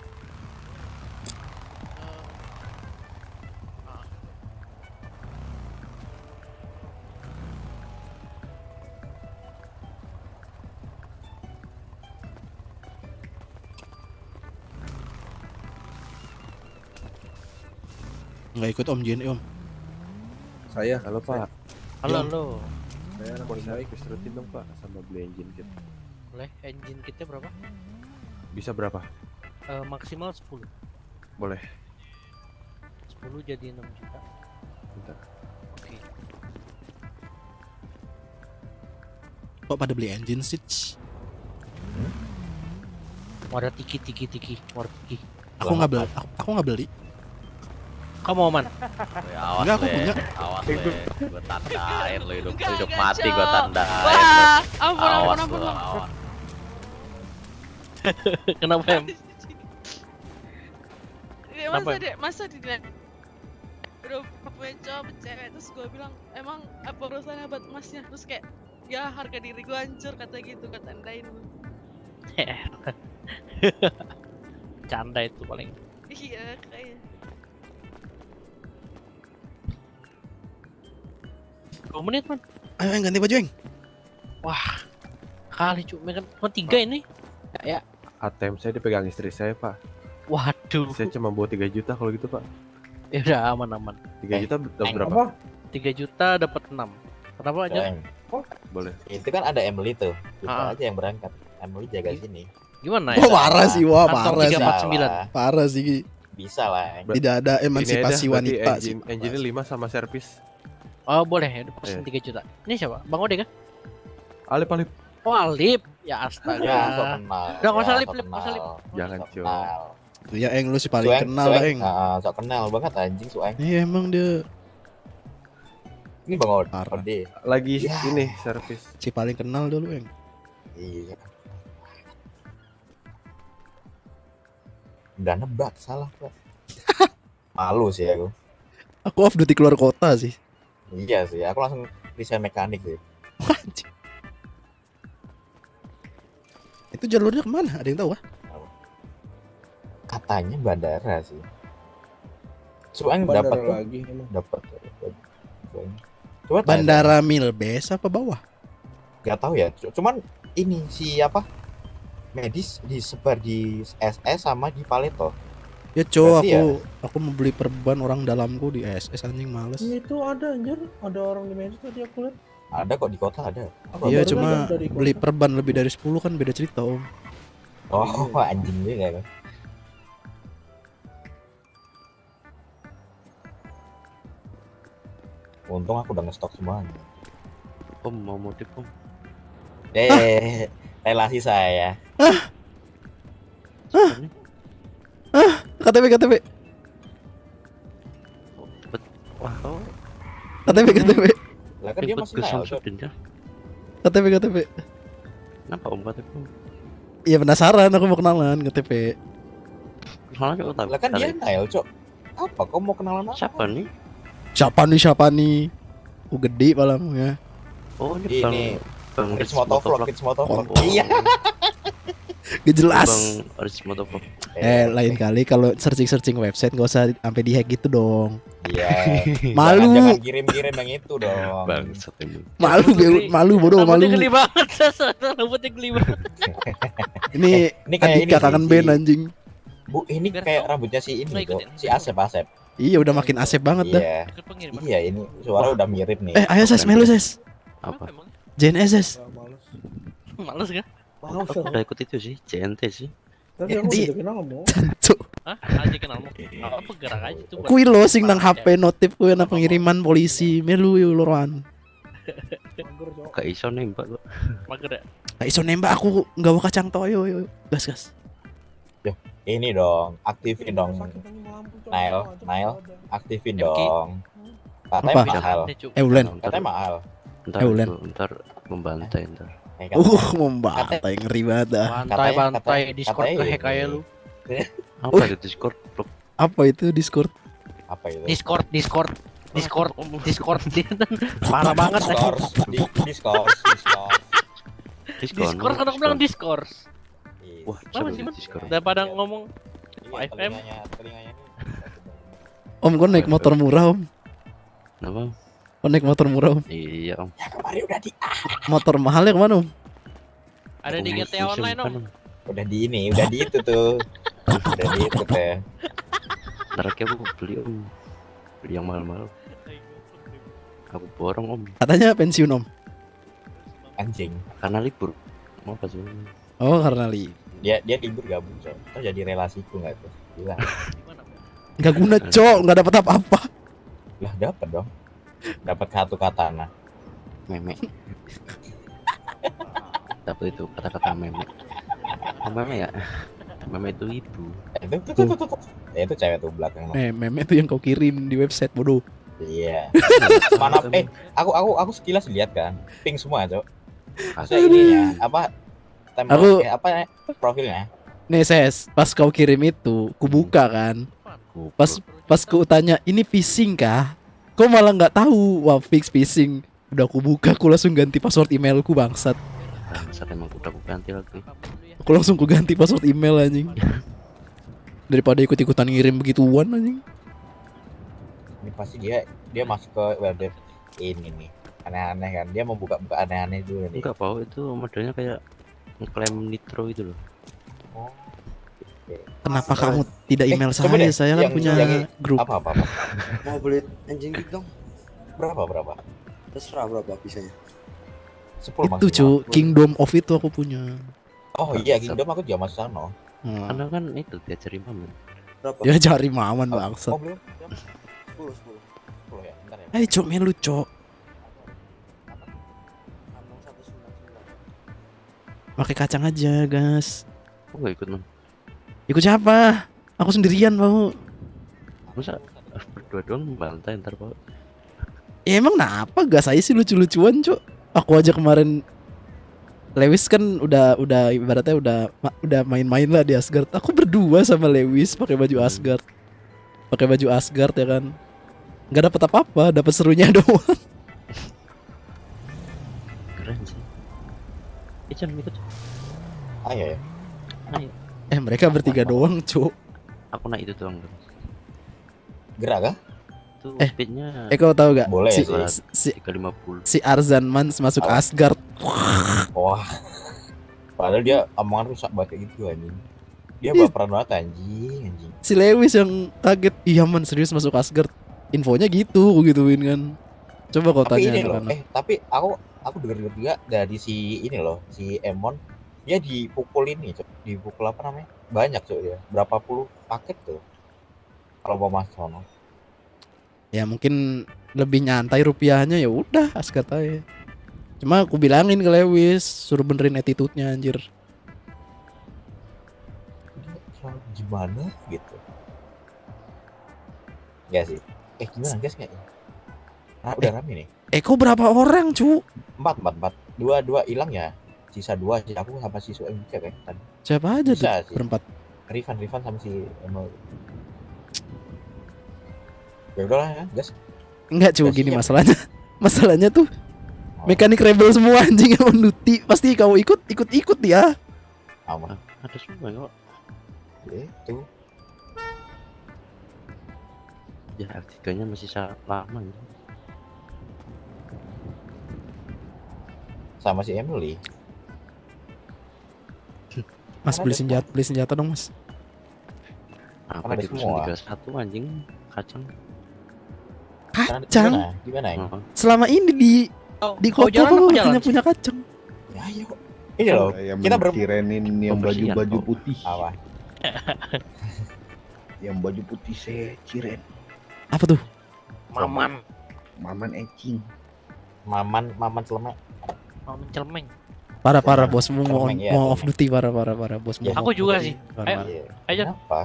Nggak ikut om JNE om. Saya. Halo Pak, Halo Iya. halo. Saya anak mau saya. saya ikut rutin dong Pak sama beli engine kit. Boleh engine kitnya berapa? Bisa berapa? Maksimal 10. Boleh. 10 jadi 6 juta. Bentar. Oke. Kok pada beli engine sih? Ada tiki. Aku nggak beli. Aku nggak beli. Kamu aman? Awas Enggak, aku punya. Awas gue tandain lo hidup Enggak, mati Cok. gue tandain. Wah, ampun, Awas ampun, lo, ampun. awas. Kenapa em? Ya, masa di udah punya cowok cewek terus gue bilang emang apa urusannya buat emasnya terus kayak ya harga diri gue hancur kata gitu kata andain Canda itu paling. iya kayaknya 2 menit man. Ayo Eng, ganti baju Eng. Wah kali cuma kan cuma 3 ini. Ya. ATM saya dipegang istri saya Pak. Waduh. Saya cuma bawa 3 juta kalau gitu Pak. Ya udah aman. 3 juta dapat Eng. berapa? 3 juta dapat 6. Kenapa aja? Eng, Boleh. itu kan ada Emily tuh. Kita Ah. aja yang berangkat. Emily jaga sini. Gimana Wah ya? parah sih, wah Kantong parah sih. 349. Parah sih. Bisa lah. Eng. Tidak ada emansipasi Ini aja, wanita berarti sih. engine 5 sama servis. Oh boleh ya, udah pesen Iya. 3 juta. Ini siapa? Bang Ode kan? Alip. Oh Alip. Ya astaga. Ya, sok kenal. Udah, nggak usah Ya, lip, sok lip, nggak usah lip. kenal. Jangan Sok cuy. kenal. Tuh ya Eng, lu sih paling kenal lah Eng. Sok kenal banget anjing Sueng. Iya emang dia Ini Bang Parah. Ode. Lagi Ya. ini servis. si paling kenal dulu Eng. Iya. Udah nebak salah Pak. Malu sih aku. Aku off duty keluar kota sih. Iya sih, aku langsung desain mekanik sih. Anjing. Itu jalurnya kemana? Ada yang tahu ah? Katanya bandara sih. Sueng Bandara dapat tuh. lagi emang. Dapat. Coba tanya, Bandara Milbes apa bawah? nggak tahu ya. Cuman ini siapa? Medis disebar di SS sama di Paleto. Ya cow, Berarti aku mau beli perban orang dalamku di SS anjing males. Itu ada anjir, ada orang di Medis tadi aku lihat. Ada kok di kota ada. Iya Baru cuma aja dari kota. beli perban lebih dari 10 kan beda cerita om. Oh, anjing juga kan. Untung aku udah ngestok semuanya. Om mau motif om. Relasi saya. KTP. Wah, oh. KTP. Lah kan dia masih naik. KTP. Kenapa om KTP? Iya penasaran aku mau kenalan KTP. Lah kan dia naik, Cok. Apa kau mau kenalan apa? Siapa nih? Siapa nih? Aku gede palangnya. Oh Ini Bang Rich Motovlog. Oh. Iya. Gak jelas. Bang Rich Motovlog. Lain kali kalau searching website gak usah sampai di hack gitu dong. Iya. Malu. Jangan kirim-kirim yang itu dong. Bang satu. Malu bodoh malu. Rambutnya geli banget. Rambutnya geli banget. Ini kayak Andika ini kangen sih, band anjing. Bu, ini Biar kayak tahu. rambutnya si ini Nggak tuh, ikutin. si Asep. Iya udah makin asep banget dah. Iya. Ikut pengiriman. Iya, ini suara udah mirip nih. Ayo ses melu ses. Apa? Emang? JNSS. Males. Males kan? Males. Aku udah ikut itu sih, CNT sih. Tapi aku Iya. udah kenal ngomong. Cuk. Hah? Aja kenal mau. Apa gerak aja tuh. buat- Kui lo sing nang HP notif kui nang pengiriman polisi. Melu yo loroan. Mager, Cok. Gak iso nembak lo. Mager ya? Gak iso nembak aku nggawa kacang toyo yo. Gas. Ini dong, aktifin dong. Sakit anjing lampu, Cok. Nail, Cok, Nail. ada. Aktifin MK. dong. Katanya Apa? mahal. Eulen. Katanya mahal. Eulen. Ntar membantai ntar. Membantai ngeri banget dah. Bantai Discord katanya ke hack kayak lu. Apa itu Discord? Apa itu Discord? Apa itu? Discord. Parah banget. Discord. Discord kan aku bilang Discord. Wah, Apa siapa sih, di Man? Discord? Daripada ngomong Iya, FM. telinganya nih. Om, kau naik motor murah, Om. Kenapa? Kau naik motor murah, Om. Iya om. Ya kemarin udah di Motor mahalnya kemana, Om? Ada di GTA Online om. udah di itu tuh. Udah di itu teh. Ntar kayak aku beli om. Beli yang mahal-mahal. Aku borong om. Katanya pensiun, Om. Anjing. Karena libur. Mau apa sih? Oh, karena Dia libur gabung, Cok. Itu jadi relasiku enggak tuh? Gila. nggak guna, Cok. Nggak dapat apa-apa. Lah dapat dong. Dapat satu katana. Meme. Dapat itu kata-kata meme. Oh, meme ya? Meme itu ibu. Itu. Itu cewek tuh belakang. Meme itu yang kau kirim di website, bodoh. Iya. Mana aku sekilas lihat kan. Pink semua, Cok. Masa ininya apa? Aku- apa profilnya? Nih, Ses, pas kau kirim itu, ku buka kan. Pas ku tanya, ini phishing kah? Kau malah nggak tahu. Wah, fix phishing. Udah aku buka, aku langsung ganti password emailku, bangsat. Bangsat emang udah aku ganti lagi. Aku langsung ku ganti password email anjing. Daripada ikut-ikutan ngirim begituan anjing. Ini pasti dia masuk ke web ini nih. Aneh-aneh kan. Dia mau buka-buka aneh-aneh dulu nih. Enggak Pau, itu modelnya kayak ngeklaim nitro itu loh. Kenapa kamu tidak email coba saya? deh, Saya kan yang- punya yang- grup. Apa? Mau beli anjing gitu dong. Berapa? Terserah berapa bisanya. 10 Itu cu, Kingdom of itu aku punya. Oh iya, Kingdom aku juga masuk sana. Karena kan itu dia cari mamen. Berapa? Ya cari maman bangsat. Oh belum. 10. 10 ya, bentar ya. Ayo cok, melu cok. Pakai kacang aja, gas. Aku gak ikut man. Ikut siapa? Aku sendirian mau. Masa berdua doang membantai ntar Pau. Ya emang kenapa gas saya sih lucu-lucuan cok. Aku aja kemarin Lewis kan udah ibaratnya udah main-main lah di Asgard. Aku berdua sama Lewis pakai baju Asgard. Pakai baju Asgard ya kan. Nggak dapat apa-apa, dapat serunya doang. Keren sih. Ican ikut. Ayo ya. Ayo. Mereka bertiga doang, cok. Aku naik itu doang. Gerak kah? Itu speednya. Kau tahu gak? Boleh si, sih. si 350. si Arzan Mans masuk Asgard. Wah. Padahal dia omongan rusak banget kayak gitu anjing. Dia baperan banget anjing. Si Lewis yang kaget. Iya man, serius masuk Asgard. Infonya gitu, aku gituin kan. Coba kau Tapi tanya ini ke loh, anak. tapi aku dengar juga dari si ini loh, si Emon dia dipukul ini, Cok. Dipukul apa namanya? Banyak, Cok, dia. Berapa puluh paket tuh. Kalau mau masuk sono. Ya mungkin lebih nyantai rupiahnya, ya udah Asgard aja. Cuma aku bilangin ke Lewis, suruh benerin attitude-nya anjir. Gimana gitu. Ya sih. Gimana guys nggak? Nah, udah rame nih. Kok berapa orang, cu? 4. Dua hilang ya. Sisa 2 sih. Aku sama si Suem kan tadi. Siapa aja Bisa tuh? sih. Berempat. Rifan sama si Emil. Ya udahlah ya, guys. Enggak, cu, Udah gini siap. masalahnya. Masalahnya tuh mekanik rebel semua anjing yang Nuti. Pasti kau ikut dia. Aman. Ada semua kok. Itu. Ya artikelnya masih sangat lama ya. Sama si Emily. Mas beli senjata dong, Mas. Apa ada di semua. 31 anjing kacang. Kacang. Gimana ya? Selama ini di kau kota jalan, aku aku jalan. hanya punya kacang. Ya ayo. Ini loh. Yang Kita mencirenin yang Pembersihan, baju Pak. putih. Apa? Yang baju putih saya ciren. Apa tuh? Maman Ecing. Maman celemek. Maman celmeng. Parah bos, mau Celmeng, ya, mau off celmeng. duty parah bos. Ya, Aku juga sih. Parah. Ayo. Iya. Ayo. Kenapa?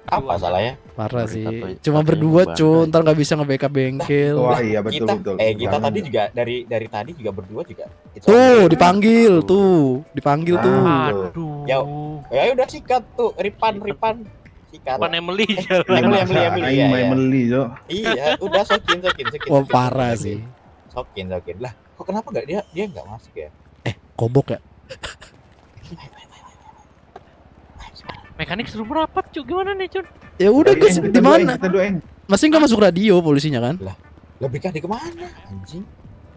Apa salahnya? Parah Berita sih. apa itu? Cuma Katanya berdua mau cu, bandai. ntar nggak bisa nge-backup bengkel. Wah iya betul kita betul. kita Jangan. tadi juga dari tadi juga berdua juga. It's Tuh, okay. dipanggil tuh. Dipanggil Nah. tuh. Aduh. Ya udah sikat tuh, Ripan sikat. Pan Emily jalan. Emily, Aing iya, main iya. beli jo. Iya, udah sokin. Wah, parah sih. Sokin. Lah, kok kenapa enggak dia enggak masuk ya? Kobok ya. Mekanik suruh merapat cuy, gimana nih Cun? Ya udah Kita guys, doain, di mana? Kita doain. Masih nggak masuk radio polisinya kan? Lebih kah di kemana anjing?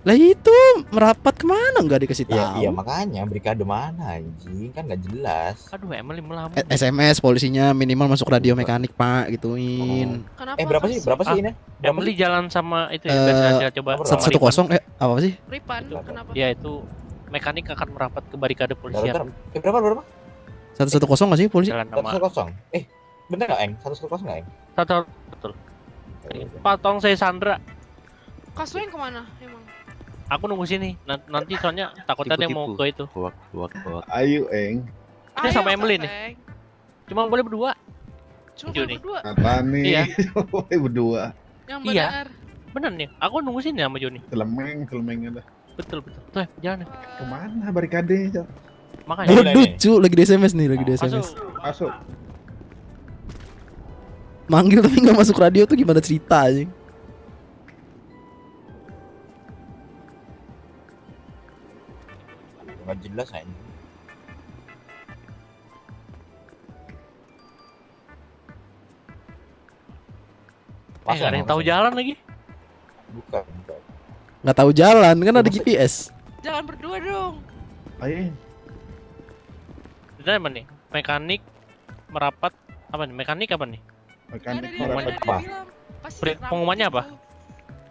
Lah itu merapat kemana nggak dikasih tahu? Iya makanya brigade mana anjing kan nggak jelas. Aduh Emily melamun. SMS polisinya minimal masuk radio mekanik pak gituin. Kenapa? Berapa sih ini? Emily jalan sama itu ya, Eh, biasa coba. 110 apa sih? Ripan, kenapa? Ya itu mekanik akan merapat ke barikade polisian. Berapa? 110 nggak sih polisi? Jalan nama 110. Bener nggak Eng? 110 nggak Eng? Satu betul. Patong saya Sandra. Kasnya yang kemana emang? Aku nunggu sini. Nanti soalnya takutnya dia mau ke itu. Hoak. Ayo Eng. Ini sama Emily nih. Cuma boleh berdua. Cuma Juni. berdua. Apa nih? Iya. Berdua. Yang Iya. benar. Bener nih. Aku nunggu sini sama Joni. Kelemeng ada. Betul. Tuh, jalan. Kemana barikade jo? Makanya. Bodoh cu, lagi di SMS nih, lagi di SMS. Masuk. Manggil tapi nggak masuk radio tuh gimana cerita aja? Nggak jelas anjing. Nggak ada yang tahu jalan lagi. Bukan. Nggak tahu jalan kan ada GPS. Jangan berdua dong. Ayo. Itu apa nih? Mekanik merapat apa nih? Mekanik apa nih? Mekanik Pengumumannya apa? Pengumumannya apa?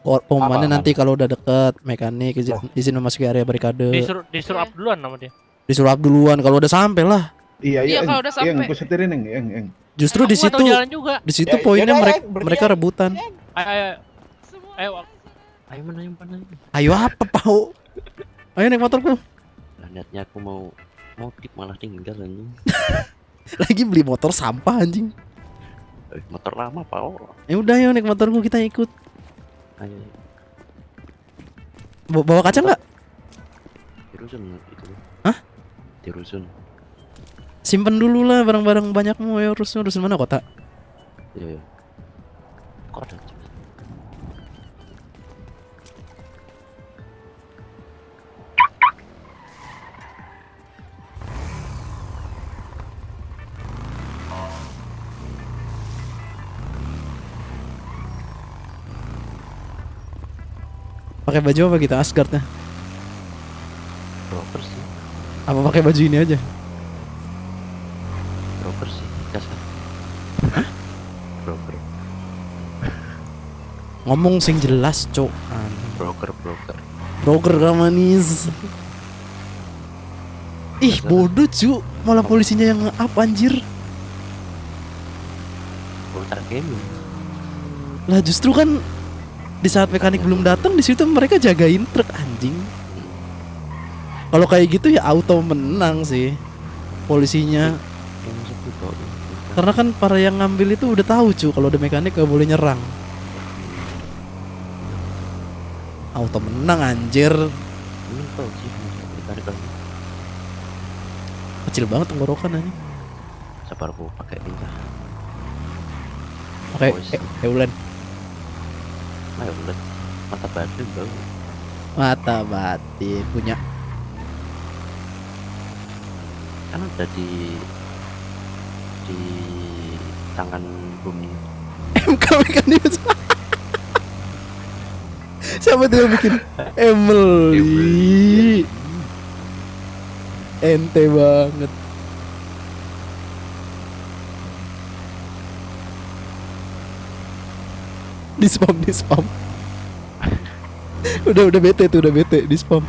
Pengumumannya Apa? nanti kalau udah deket mekanik izin memasuki area barikade. Disuruh up duluan sama dia. Disuruh up duluan kalau udah sampai lah. Iya Iya, kalau udah sampai. Eng, aku setirin Eng. Justru di Aku nggak situ tahu jalan juga. di situ Ya, poinnya yaudah, mereka berdua. mereka rebutan. Ayo. Ayo mana? Ayo apa Pau? Ayo naik motorku. Lah niatnya aku mau tip malah tinggal anjing. Lagi beli motor sampah anjing. Motor lama Pak. Ya udah ayo naik motorku kita ikut. Ayo. Bawa kaca nggak? Tirusun itu. Hah? Tirusun. Simpen dulu lah barang-barang banyakmu ya urusin mana kota? Iya. Kok ada? Pakai baju apa kita Asgardnya? Broker sih. Apa pakai baju ini aja? Broker sih. Kasar. Broker. Ngomong sing jelas, Cok. Broker. Broker kamanis. Ih, bodoh, cu. Malah polisinya yang nge-up anjir. Broker gaming. Lah justru kan di saat mekanik belum datang di situ mereka jagain truk anjing. Kalau kayak gitu ya auto menang sih polisinya. Karena kan para yang ngambil itu udah tahu cu kalau ada mekanik gak boleh nyerang. Auto menang anjir. Ini tau sih ditarik lagi. Kecil banget tenggorokan anjing. Sabar aku pakai pincah. Oke, Eulen. Ayo ulet. Mata batin bau. Mata batin punya. Kan ada di tangan bumi. MK mekanik. Siapa tuh yang bikin? Emily. Ente banget. Di spam. udah bete di spam.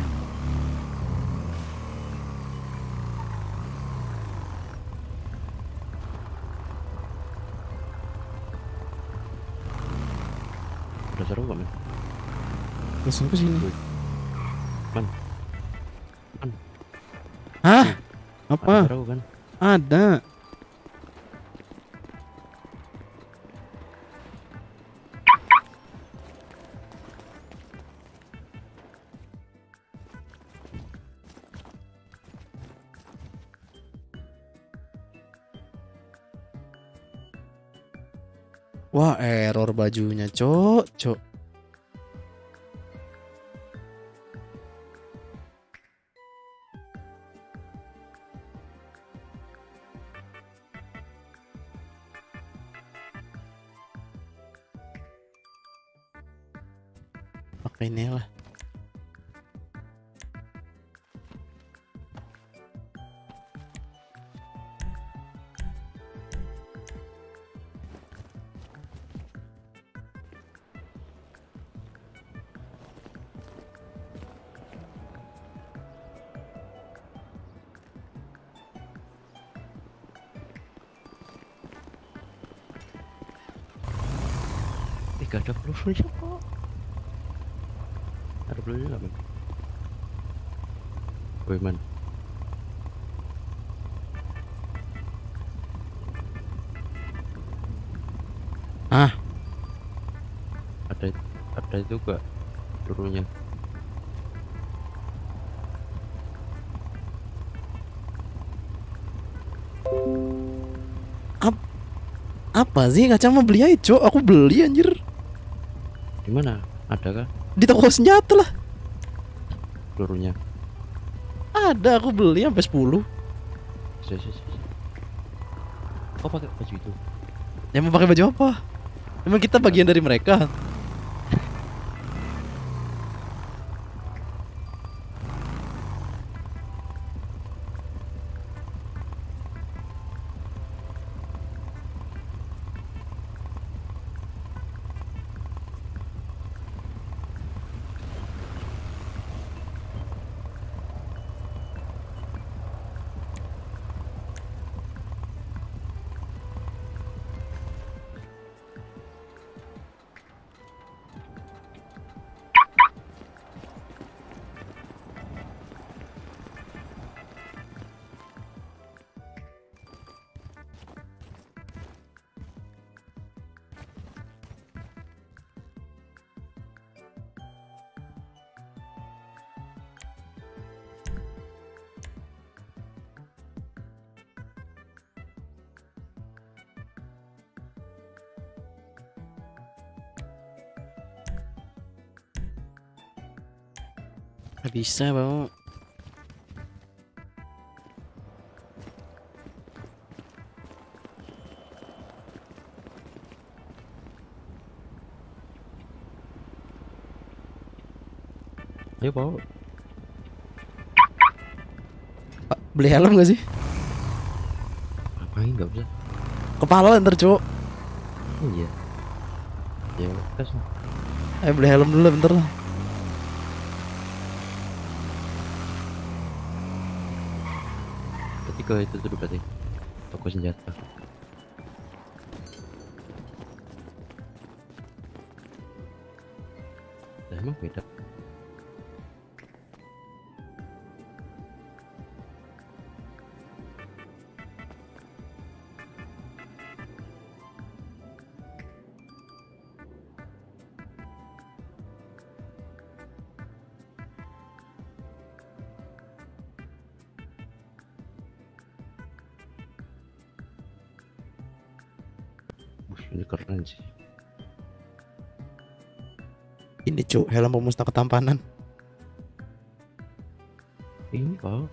Udah seru gak men? Langsung ke sini. Man. Hah? Apa? Seru kan? Ada. Wah, error bajunya, Cok. Cok. Pakai ini lah. Gak ada pelurunya kok. Ada pelurunya gak, man? Woi, man. Ah, Ada itu gak pelurunya? apa sih kaca mah beli aja, Cok. Aku beli anjir. Di mana? Ada kah Di toko senjata lah. pelurunya? Ada, aku beli sampai 10. Kok pakai baju itu? Ya mau pakai baju apa? Emang kita bagian dari mereka? Gak bisa, Bang. Ayo bawa. Pak, beli helm gak sih? Ngapain gak bisa? Kepala ntar, Cok. Iya. Ya, tes. Ayo beli helm dulu bentar lah. Ke itu dulu berarti toko senjata. Lah emang beda. Ini keren sih. Ini, Cuk, helm pemusnah ketampanan. Ini kok.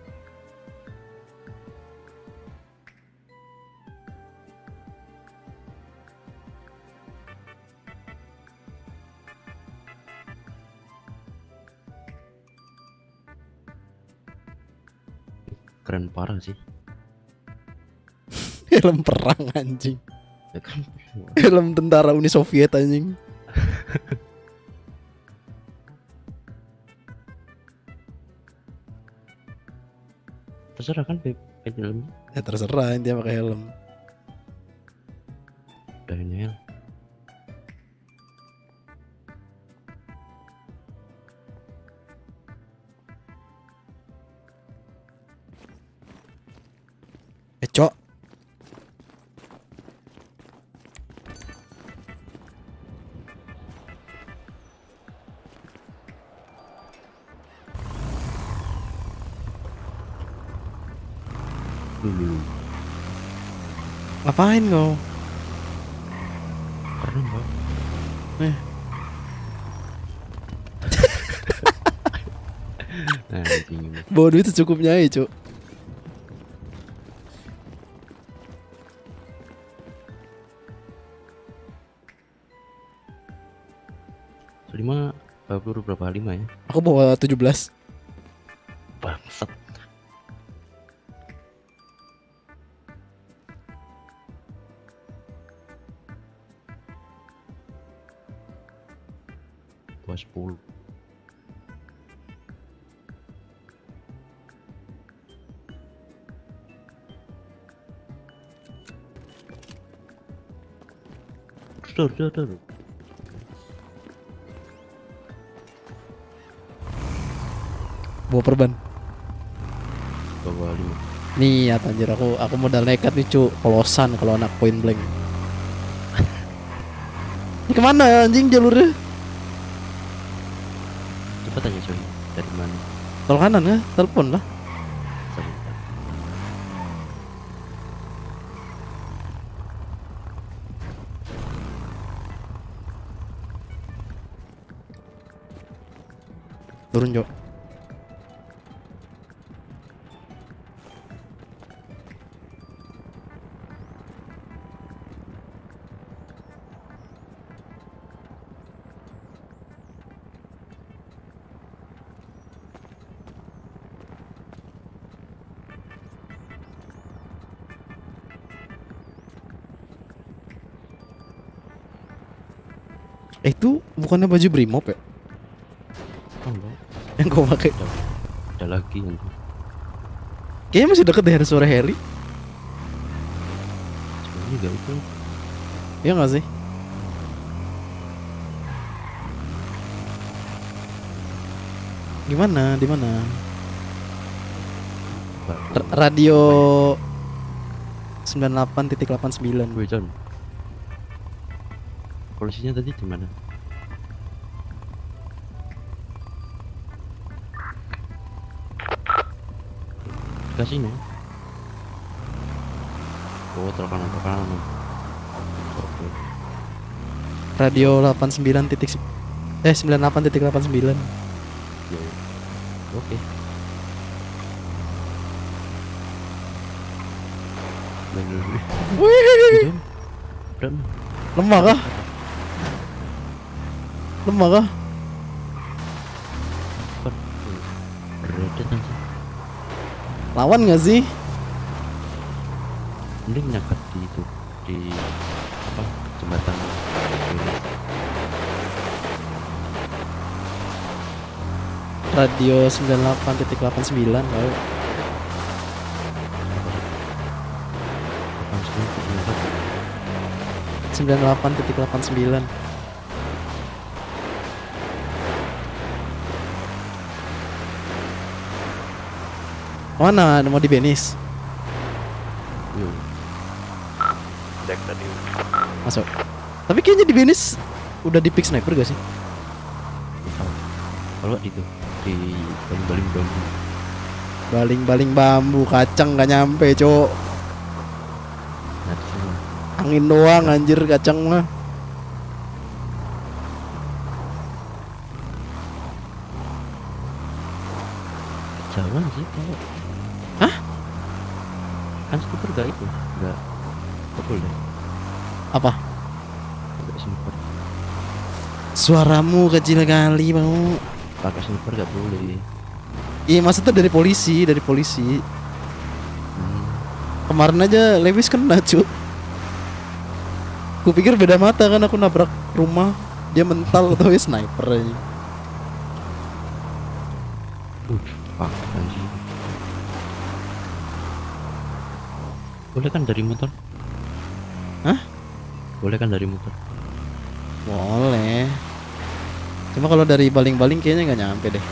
Keren parah sih. Helm perang anjing. Ya kan. Helm tentara Uni Soviet anjing. Terserah kan helmnya. Ya terserah, intinya pakai helm. Daniel. Cok. Dulu. Ngapain kau? Karena Anjing. Bawa duit secukupnya aja, Cuk. Lima, baru berapa? 5 ya? Aku bawa 17. Bangsat. Bawa 10. Dur. Bawa perban. Bawa 5. Nih ya anjir, aku modal nekat nih, Cuk. Polosan kalau anak point blank. Ini kemana anjing jalurnya? Coba tanya coy, dari mana? Tol kanan ya? Telepon lah. Sebentar. Turun, Cuk. Itu bukannya baju Brimob ya? Oh, enggak. Yang kau pakai? Ada lagi yang Kayaknya masih deket deh suara heli. sebenarnya enggak itu. Iya nggak sih? Gimana? Di mana? Radio 98.89. Gue John. Polisinya tadi di mana? Kasih nih. Oh, terkanan. Oke. Radio 98.89. Ya. Oke. Bener. Wih, Dan lemah kah? Lemah kah? Redet aja. Lawan nggak sih? Mending nyakat di itu di apa jembatan ini. Radio 98.89 kali. Apa 98.89. Mana? Mau di Benis? Yuk. Cek tadi. Masuk. Tapi kayaknya di Benis udah di pick sniper gak sih? Kalau itu di baling-baling bambu. Baling-baling bambu, kacang gak nyampe, Cok. Nah, di sini. Angin doang anjir, kacang mah. Jalan sih kalau. Hah? Kan sniper gak itu, gak boleh. Apa? Gak sniper. Suaramu kecil kali, mau. Pakai sniper gak boleh. Iya, maksudnya dari polisi. Kemarin aja Lewis kena, Cuk. Kupikir beda mata kan, aku nabrak rumah, dia mental atau sniper aja. Pak, anjing. Boleh kan dari motor? Hah? Boleh kan dari motor? Boleh. Cuma kalau dari baling-baling kayaknya nggak nyampe deh.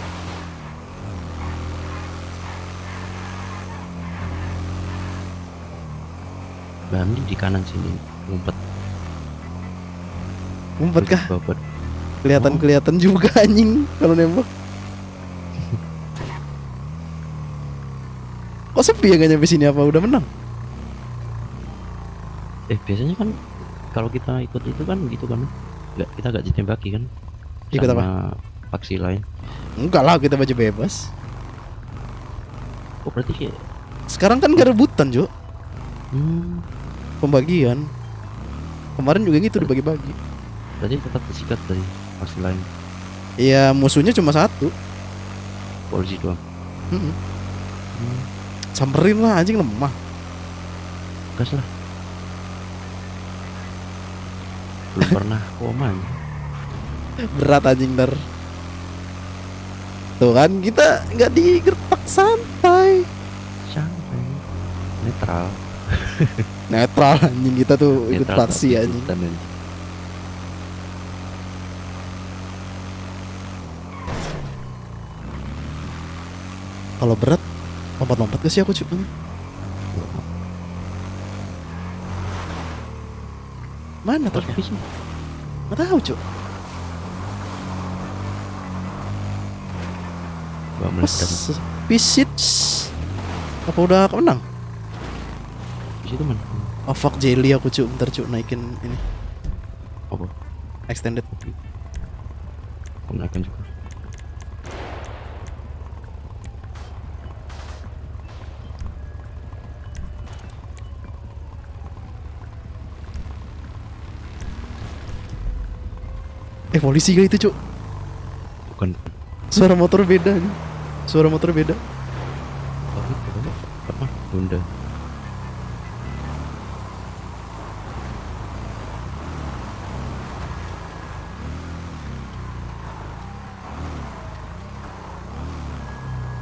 Bandi di kanan sini, ngumpet. Ngumpet kah? Babat. Kelihatan juga anjing kalau nembak. Kok sepi ya nggak nyampe sini, apa udah menang? Biasanya kan kalau kita ikut itu kan gitu kan, Nggak, kita gak ditembaki kan? Ikut apa? Sama faksi lain. Enggak lah, kita baju bebas. Oh berarti kayak Sekarang kan gak rebutan, Jo. Pembagian. Kemarin juga gitu dibagi-bagi. berarti tetap disikat dari faksi lain. Iya, musuhnya cuma satu. Polisi doang. Samperin lah, anjing lemah. Gas lah. Belum pernah koma. Berat anjing ntar. Tuh kan kita nggak digertak, santai. Santai. Netral. Netral anjing, kita tuh ikut Netral faksi tapi anjing. ikutan aja. Kalau berat lompat-lompat ke sih aku cuy. Mana tuh? Nggak tahu cuy. Pisit. Apa udah menang? Pisit teman. Oh fuck, jelly aku cuy. Bentar cuy naikin ini. Apa? Extended. Aku naikin juga. Polisi gak itu cuk? Bukan. Suara motor beda nih. Suara motor beda. Apa? Bunda.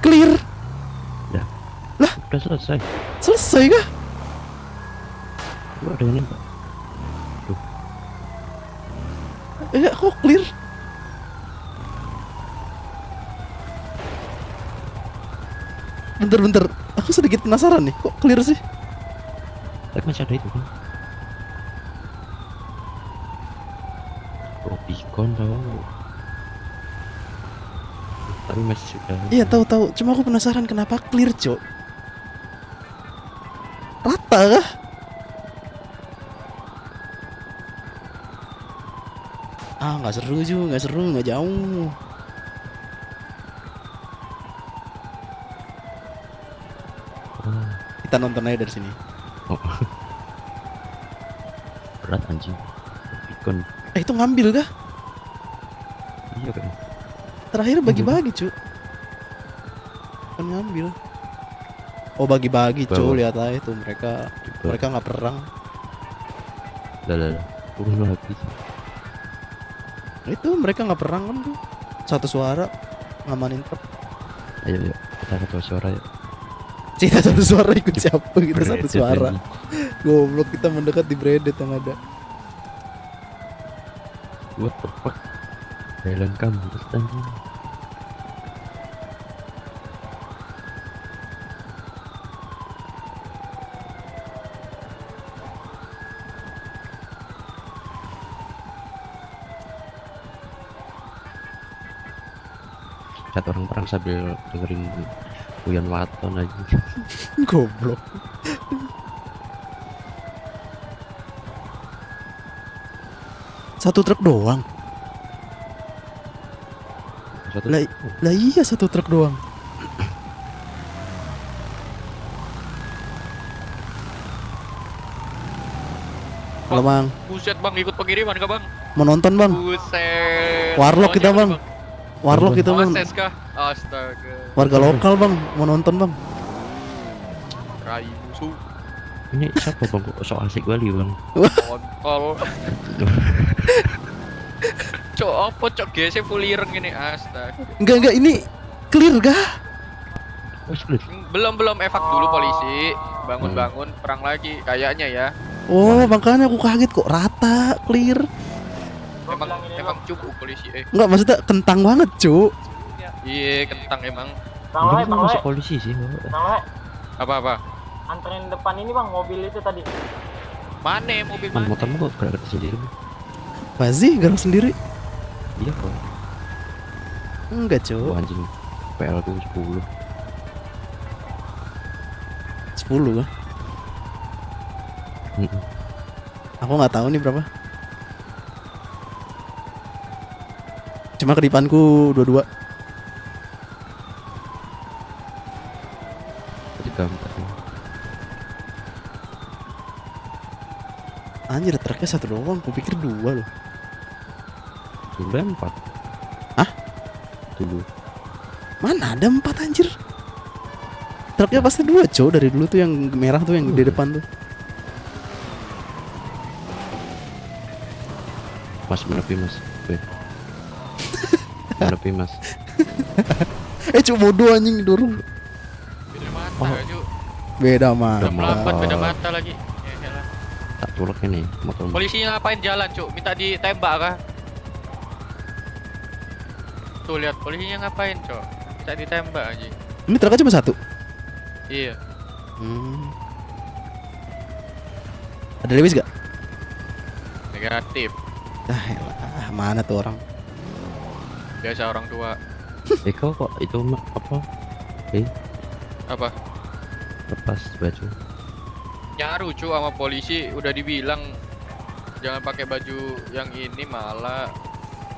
Clear. Dah. Lah, udah selesai. Selesai kah? Gua ada yang nembak. Kok clear? Bentar, aku sedikit penasaran nih, kok clear sih? Tapi masih ada itu kan? Rubicon tau. Tapi masih sudah. Iya tahu. Cuma aku penasaran kenapa clear cok? Rata kah? Ah nggak seru juga, nggak jauh. Kita nonton aja dari sini. Oh. Berat anjing. Rubicon. Itu ngambil kah? Iya kan. Terakhir bagi-bagi cu. Kan ngambil. Oh bagi-bagi cu, lihat aja tuh mereka nggak perang. Lah. Turun lagi. Itu mereka nggak perang kan tuh. Satu suara ngamanin truk. Ayo kita satu suara ya. Kita satu suara ikut siapa? Kita satu suara. Goblok, kita mendekat di Bredet yang ada. What the fuck? Thailand kampus anjing. Lihat orang perang sambil dengerin Uyan Waton aja. Goblok. Satu truk doang. Lah iya satu truk doang. Halo bang. Buset bang, ikut pengiriman kah bang? Mau nonton bang? Buset. Warlock kita bang. Warlock kita bang. Kah? Astaga. Warga lokal bang, mau nonton bang. Rai musuh. Ini siapa bang? Kok so asik kali bang? Kontol. Cok apa cok GC full ireng ini, astaga. Enggak ini clear kah? Belum evak dulu polisi. Bangun perang lagi kayaknya ya. Oh makanya aku kaget kok rata clear. Emang cukup polisi Enggak maksudnya kentang banget cu. Iya kentang emang. Ini masuk polisi sih. Apa? Anterin depan ini bang, mobil itu tadi. Mana mobil Man, motormu kok gerak sendiri? Masih gerak sendiri? Iya kok. Enggak cu. Anjing. PL ku 10. 10 kah? Aku nggak tahu nih berapa. Cuma kedipanku dua-dua. Tiga empat. Anjir, truknya satu doang. Kupikir dua loh. Dulu 4. Hah? Dulu. Mana ada 4 anjir? Truknya pasti 2 cow dari dulu tuh yang merah tuh yang di depan tuh. Mas menepi mas. Weh. Menepi mas. Cuk bodoh anjing dorong. Beda mata Oh. Cuk. Beda mah. Udah melambat beda mata lagi. Ya, elah. Tak colok ini motor. Polisinya ngapain jalan, Cuk? Minta ditembak kah? Tuh lihat polisinya ngapain, Cuk? Minta ditembak aja. Ini truknya cuma 1. Iya. Ada Lewis gak? Negatif. Ah, elah, mana tuh orang? Biasa orang tua. Kau kok itu apa? Apa? Lepas baju. Nyaru cu sama polisi udah dibilang jangan pakai baju yang ini malah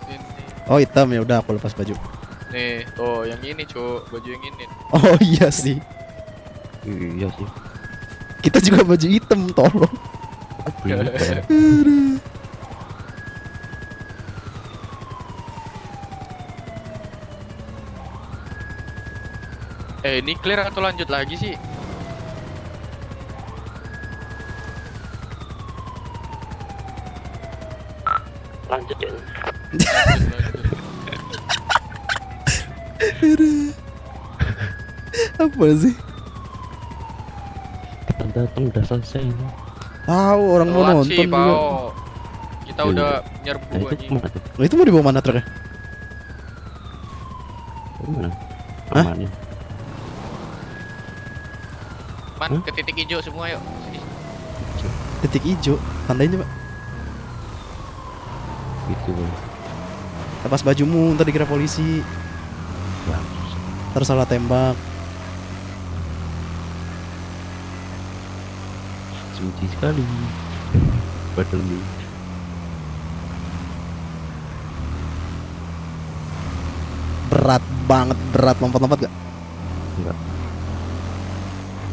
ini. Oh hitam, ya udah aku lepas baju. Nih, tuh yang ini cu, baju yang ini. Oh iya sih. Iya sih. Kita juga baju hitam tolong. Ini clear atau lanjut lagi sih? Lanjut ya. Apa sih? Kita datang udah selesai ini. Tahu orang mau Telat nonton sih, juga. Pao. Kita Iya. udah nyerbu Nah, itu aja. kemana tuh? Itu mau dibawa mana truknya? Kemana? Hah? Aman ya. Man, ke titik hijau semua yuk. Sini. Titik hijau, tandain coba. Gitu bang. Lepas bajumu, ntar dikira polisi. Terus salah tembak. Suci sekali. Padahal nih. Berat banget, berat lompat-lompat gak? Enggak.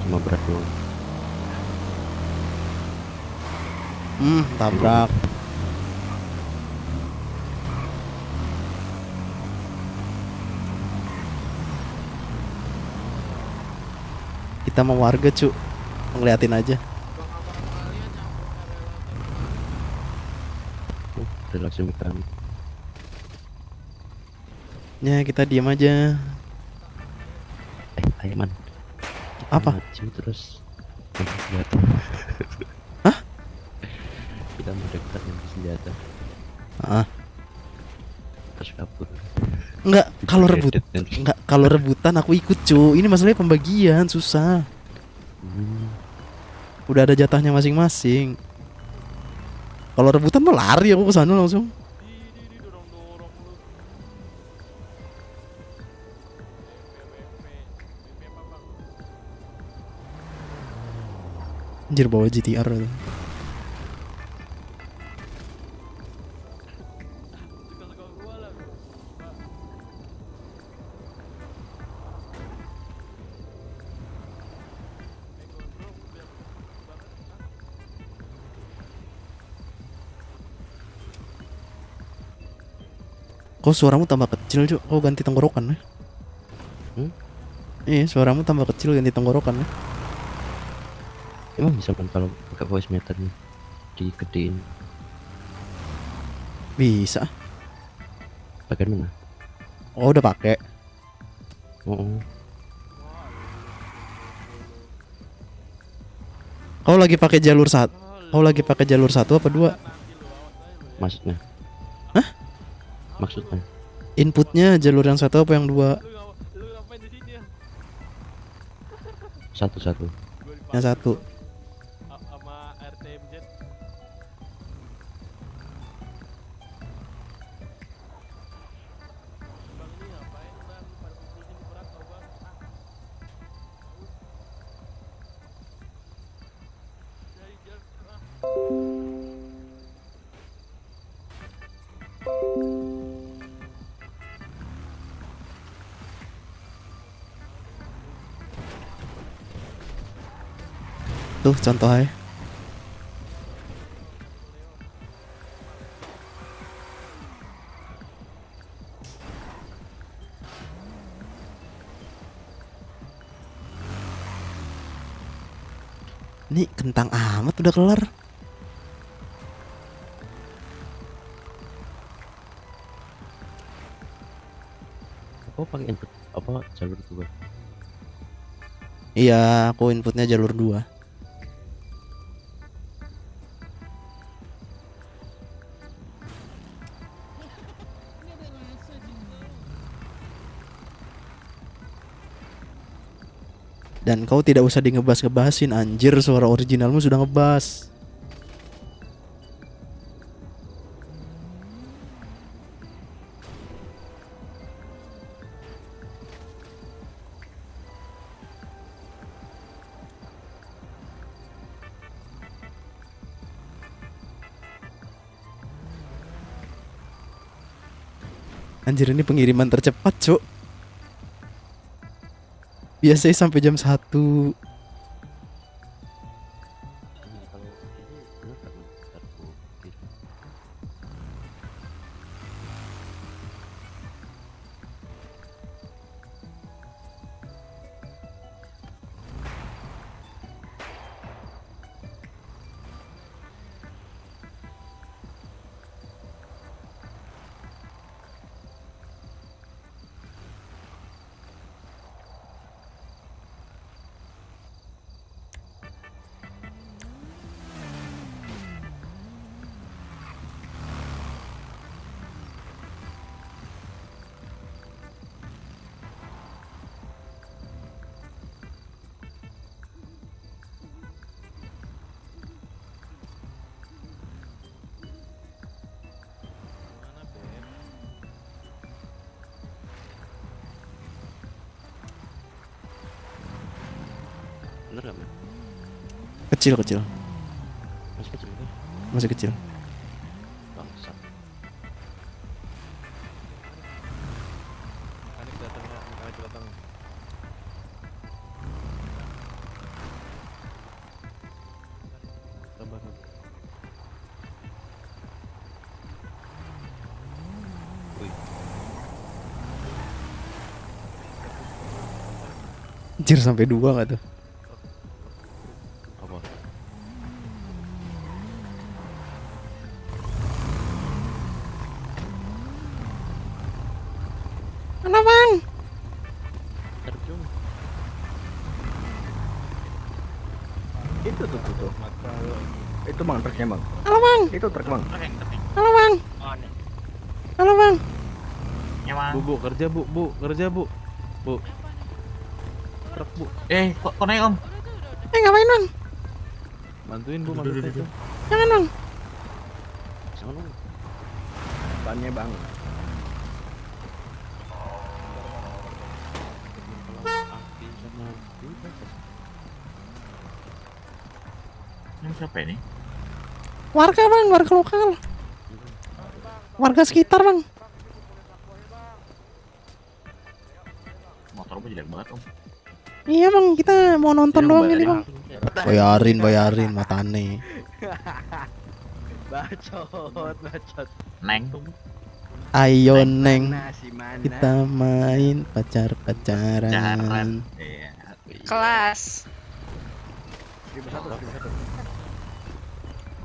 Cuma berat doang. Tabrak. Kita mau warga cu, ngeliatin aja. Relasi mekanik. Ya kita diam aja. Ayo man. Apa? Maju terus ambil senjata. Hah? Kita mau dekat ambil senjata. Terus kabur. Enggak, kalau rebutan aku ikut cu. Ini masalahnya pembagian susah. Udah ada jatahnya masing-masing. Kalau rebutan mah lari aku ke sana langsung. Anjir bawa GTR tuh. Kok suaramu tambah kecil, Cuk? Kok ganti tenggorokan ya? Iya, suaramu tambah kecil ganti tenggorokan ya? Emang bisa kan kalau pakai voice meternya digedein? Bisa. Pakai mana? Oh, udah pakai. Oh. Kau lagi pakai jalur satu? Kau lagi pakai jalur 1 apa 2? Maksudnya? Hah? Maksudnya? Inputnya jalur yang 1 apa yang 2? Satu. Yang 1. Tuh contoh aja. Ini kentang amat udah kelar. Kau pakai input apa jalur 2? Iya, aku inputnya jalur 2. Dan kau tidak usah di ngebas-ngebasin, anjir, suara originalmu sudah ngebas. Anjir, ini pengiriman tercepat, Cuk. Biasanya sampai jam 1. Bener gak, Man? Kecil. Masih kecil kan? Masih kecil. Bangsa. Anjir, sampai 2 gak tuh? Apa? Halo, Bang. Itu tuh. Itu Bang truknya, Bang. Halo, Bang. Itu truk, Bang. Halo, Bang. Halo, Bang. Bu, kerja bu, kerja bu. Bu. Truk bu. Kok naik, Om? Ngapain, Bang? Bantuin bu, bantuin itu. Jangan, Bang. Jangan dong. Bannya, Bang. Ini siapa ini? Warga, Bang, warga lokal. Warga sekitar, Bang. Motormu jelek banget, Om. Iya, Bang, kita mau nonton Yang doang bayarin. ini, Bang. Bayarin matane. Bacot. Neng. Ayo, Neng. Si mana? Kita main pacar-pacaran. Iya. Kelas. 1001.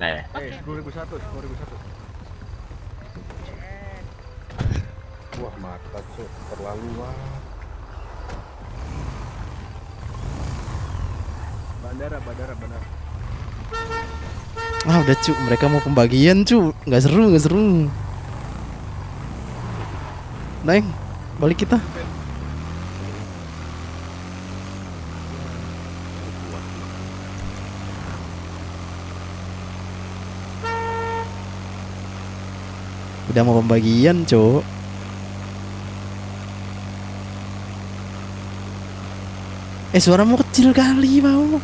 Nah ya. 10.001. Wah, mata Cuk, terlaluan. Bandara. Ah, udah, Cu, mereka mau pembagian, Cu. Nggak seru. Neng, balik kita. Udah mau pembagian, Cuk. Suaramu kecil kali, mau.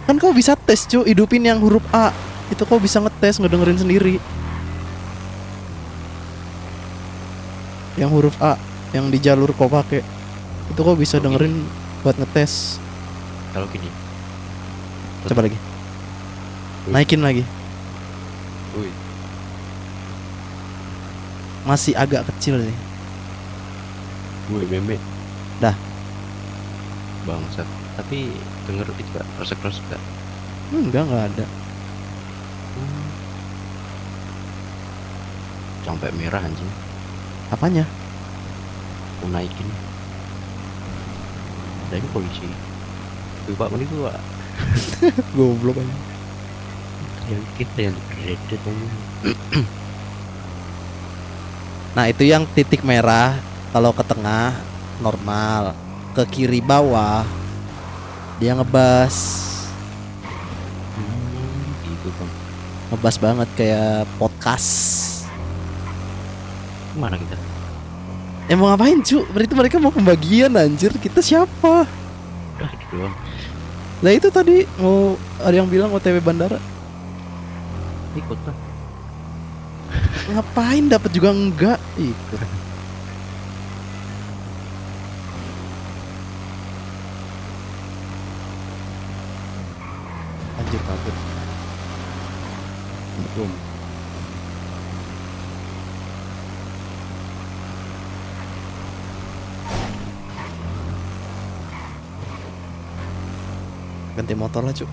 Kan kau bisa tes, Cuk, hidupin yang huruf A. Itu kau bisa ngetes, ngedengerin sendiri. Yang huruf A, yang di jalur kau pakai. Itu kau bisa dengerin buat ngetes. Kalau gini. Coba lagi. Naikin lagi. Wih. Masih agak kecil nih. Wih, meme. Dah. Bangsat. Tapi denger itu gak resek-resek gak? Enggak ada. Sampai merah anjing. Apanya? Aku naikin. Ada ini polisi. Wih, Pak, ini gua. Goblok aja. Yang kita yang dikredit aja. Nah, itu yang titik merah. Kalau ke tengah normal, ke kiri bawah dia ngebas. Gitu kan. Ngebas banget kayak podcast. Mana kita? Mau ngapain cu? Berarti mereka mau pembagian anjir. Kita siapa? Udah gitu doang. Lah itu tadi mau ada yang bilang OTW bandara. Ikut lah. Ngapain dapat juga enggak? Ikut. Anjir kabut. Belum. Ganti motor lah cu.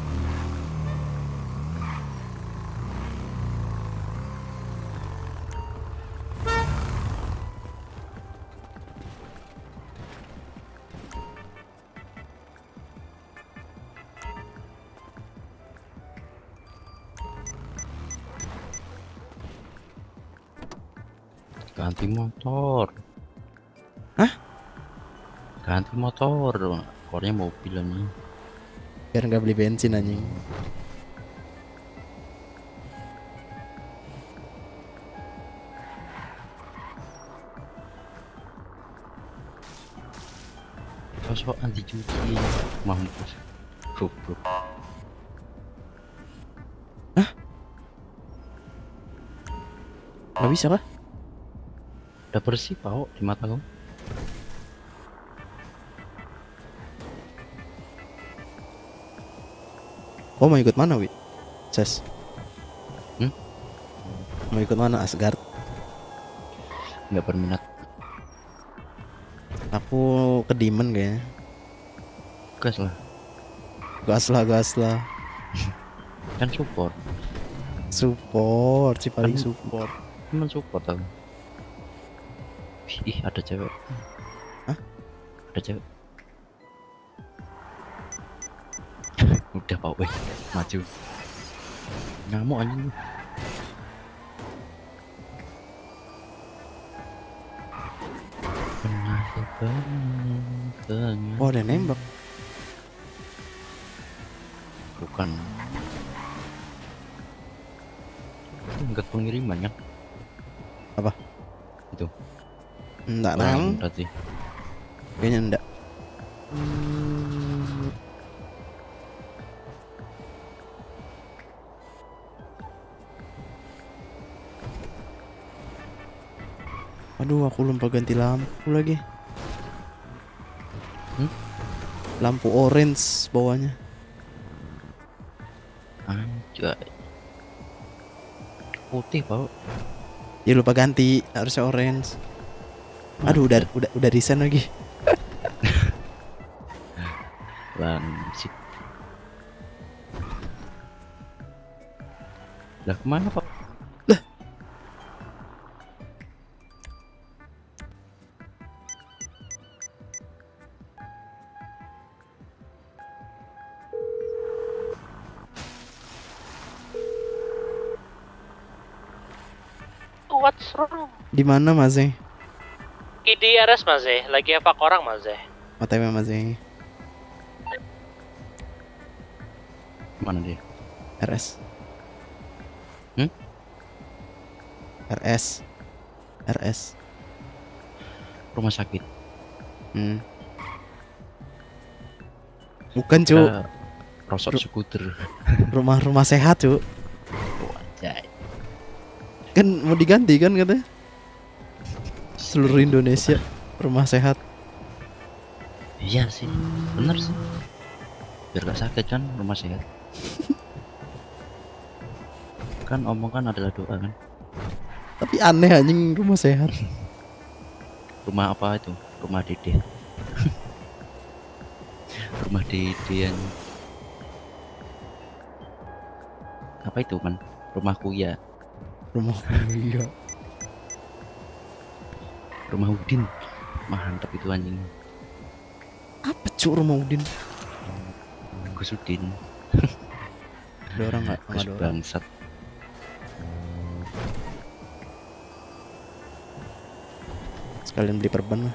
Ganti motor. Hah? Ganti motor. Kornya mobil ini. Biar nggak beli bensin anjing. Sosok anti cuci. Mampus. Goblok. Hah? Nggak bisa kah? Udah bersih Pak di mata kamu. Oh mau ikut mana Wi? Ses. Hmm? Mau ikut mana Asgard? Nggak berminat. Aku ke Demon kayaknya. Gas lah. Gas lah. Kan support. Support sih paling Kan- support. Cuman support aku. Ih ada cewek. Hah? Ada cewek. Udah Pak weh, maju. Ngamuk anjing. Oh ada nembak. Bukan. Enggak pengiriman kan? Apa? Itu. Enggak Orang nang. berarti. Kayaknya enggak. Aduh, aku lupa ganti lampu lagi. Lampu orange bawahnya. Anjay. Putih Pak. Ya lupa ganti, harusnya orange. Aduh, udah resign lagi. Langsik. Lah kemana Pak? What's wrong? Di mana Mas? Di RS Mas, lagi evak orang Mas. OTW Mas. Mana dia? RS. Hmm? RS. Rumah sakit. Bukan cu. Rosok skuter. Rumah sehat cu. Wajay. Kan mau diganti kan katanya. Seluruh Indonesia rumah sehat. Iya sih, bener sih. Biar gak sakit kan, rumah sehat. Kan omong kan adalah doa kan. Tapi aneh anjing rumah sehat. Rumah apa itu? Rumah dede. Rumah dede yang apa itu man? Rumahku ya. Rumahku iya. Rumah Udin. Mantap itu anjing. Apa cuk rumah Udin? Gus Udin. Ada orang nggak? Gus Ada orang. bangsat. Sekalian beli perban lah.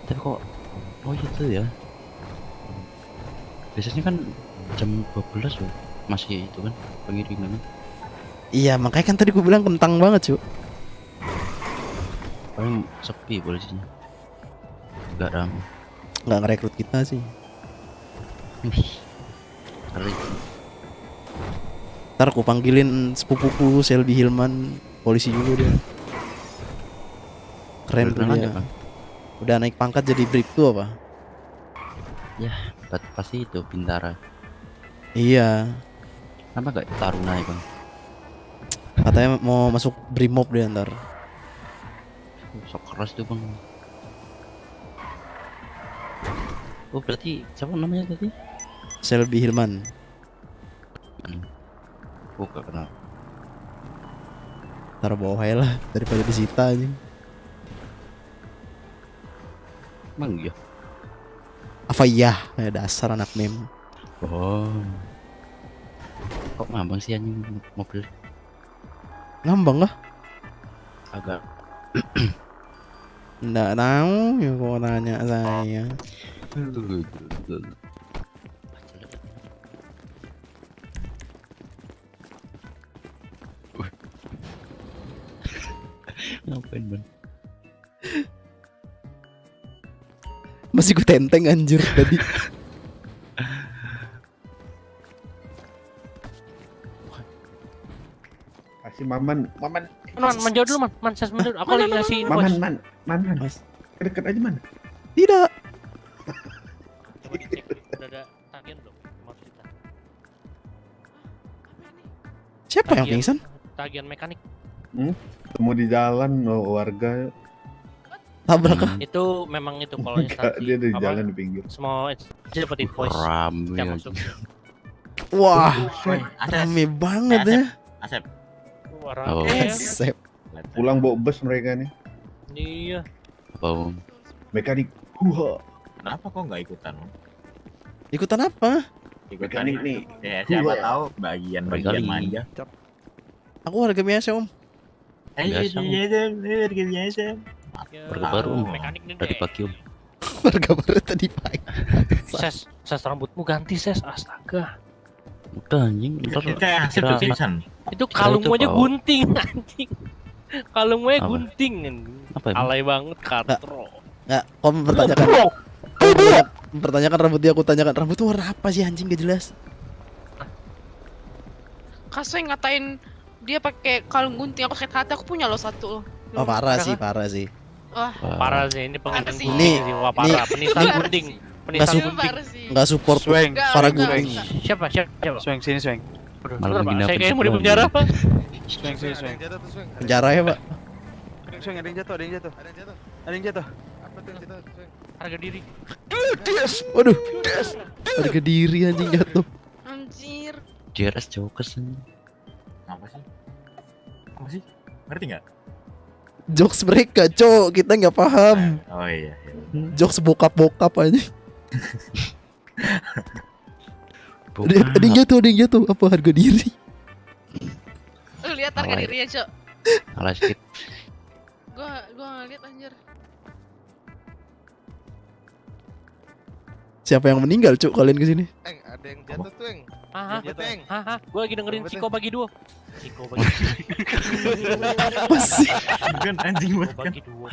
Tapi kok oh gitu ya. Biasanya kan jam 12 loh masih itu kan pengiriman. Iya makanya kan tadi gue bilang kentang banget cuk. Paling sepi polisinya. Enggak ramai. Nggak ngerekrut kita sih. Kali. Ntar aku panggilin sepupuku Selby Hilman, polisi juga dia. Keren tuh Beneran dia. aja, Bang. Udah naik pangkat jadi bribtu apa? Ya, pasti itu Bintara. Iya. Kenapa gak Taruna ya bang? Katanya mau masuk Brimob dia ntar. Sok keras tuh bang. Oh berarti siapa namanya tadi? Selby Hilman. Oh gak kenal. Ntar bawa aja lah daripada disita aja. Emang iya? Apa iya? Kayak dasar anak meme. Oh. Kok ngambang sih anjing mobil? Ngambang kah? Agak. Nggak tahu ya kok nanya saya. Ngapain bang? Masih gue tenteng anjir tadi. Kasih Maman. Man jauh dulu man saya dulu. Aku lagi ngasih Maman, invoice. Man. Deket aja man. Tidak. Coba dicek. Udah ada tagihan belum? 500 juta. Siapa yang pingsan? Tagihan mekanik. Temu di jalan warga. Tabrak kah? Itu memang itu kalau Enggak, instansi. dia di apa, jalan di pinggir. Semua dapat invoice. Rame Setiap aja. masuk. Wah, Woi, rame banget ya. Asep. Wah, Oh. rame ya. Sep. Pulang bawa bus mereka nih. Iya. Bau. Mekanik. Huha. Kenapa kok nggak ikutan? Ikutan apa? Ikutan Mekanik nih. Ya siapa Gua. tahu bagian-bagian Kali. manja. Aku warga biasa om. Biasa, Om. biasa. Warga baru om. Mekanik nih Tadi deh. pagi om. Warga baru tadi pagi. Ses rambutmu ganti ses, astaga. Udah anjing. Ntar Asep tuh pingsan. Itu Kira kalungmu itu aja apa? gunting anjing. Kalungmu aja Apa? gunting. Apa emang? Alay banget katro. Nggak, kau mempertanyakan. Mempertanyakan rambut dia, aku tanyakan rambut itu warna apa sih anjing gak jelas. Kasih ngatain dia pakai kalung gunting, aku sakit hati, aku punya loh satu. Oh parah sih, parah sih. Wah, Parah sih ini penginginan sih. gunting Ini- sih. Wah parah. Penistaan ini- gunting. Nggak Penistaan suka. gunting. parah sih. Nggak support Enggak, para enggak, gunting. enggak. Siapa? Swing sini swing. Aduh, Malah sebentar, Pak. menghina Saya kayaknya mau di perempuan. penjara Pak. Swing swing. Penjara ya pak. Swing ada yang jatuh. Ada yang jatuh. Harga diri. Waduh. Harga diri anjing jatuh. Anjir. JRS jokes anjing. Apa sih? Apa sih? Ngerti nggak? Jokes mereka, cok, kita nggak paham. Oh iya. Jokes bokap aja. Bukan. Ada yang jatuh. Apa harga diri? Lu lihat harga Alay. dirinya, Cok. Alas skip. Gua ngeliat anjir. Siapa yang meninggal, cok, kalian kesini? Ada yang jatuh tuh, Eng. Haha. Gua lagi dengerin Ciko bagi dua. Ciko bagi Masih. Bukan anjing Ciko bukan. bagi dua.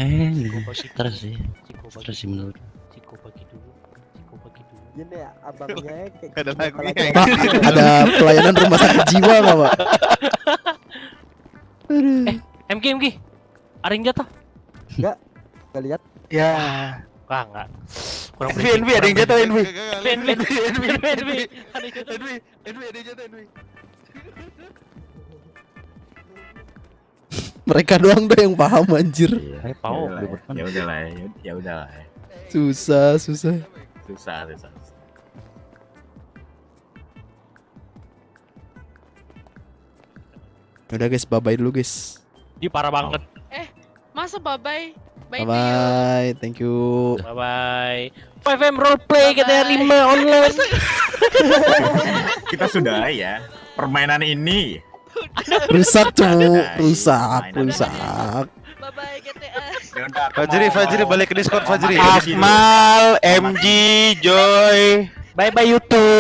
Stres sih. Ciko bagi Stres sih menurut. Ciko bagi dulu. Ciko bagi dulu. Gini ya, abangnya kayak Ada lagu Pak, ada pelayanan rumah sakit jiwa nggak pak? Aduh. MG. Ada yang jatuh. Gak lihat. Ya. Wah, enggak. Kurang Envy ada yang jatuh Envy. Envy ada yang jatuh Envy. Mereka doang dah yang paham anjir. Ya udahlah ya udahlah. Susah. Susah. Udah guys, bye-bye dulu guys. Dia parah banget. Masa bye-bye? Bye Bye-bye, thank you. Bye-bye. 5M roleplay GTA 5 online. Kita sudah ya permainan ini. Rusak tuh, rusak. Bye-bye GTA. Fajri balik ke Discord Fajri. Akmal, MG, Joy. Bye-bye YouTube.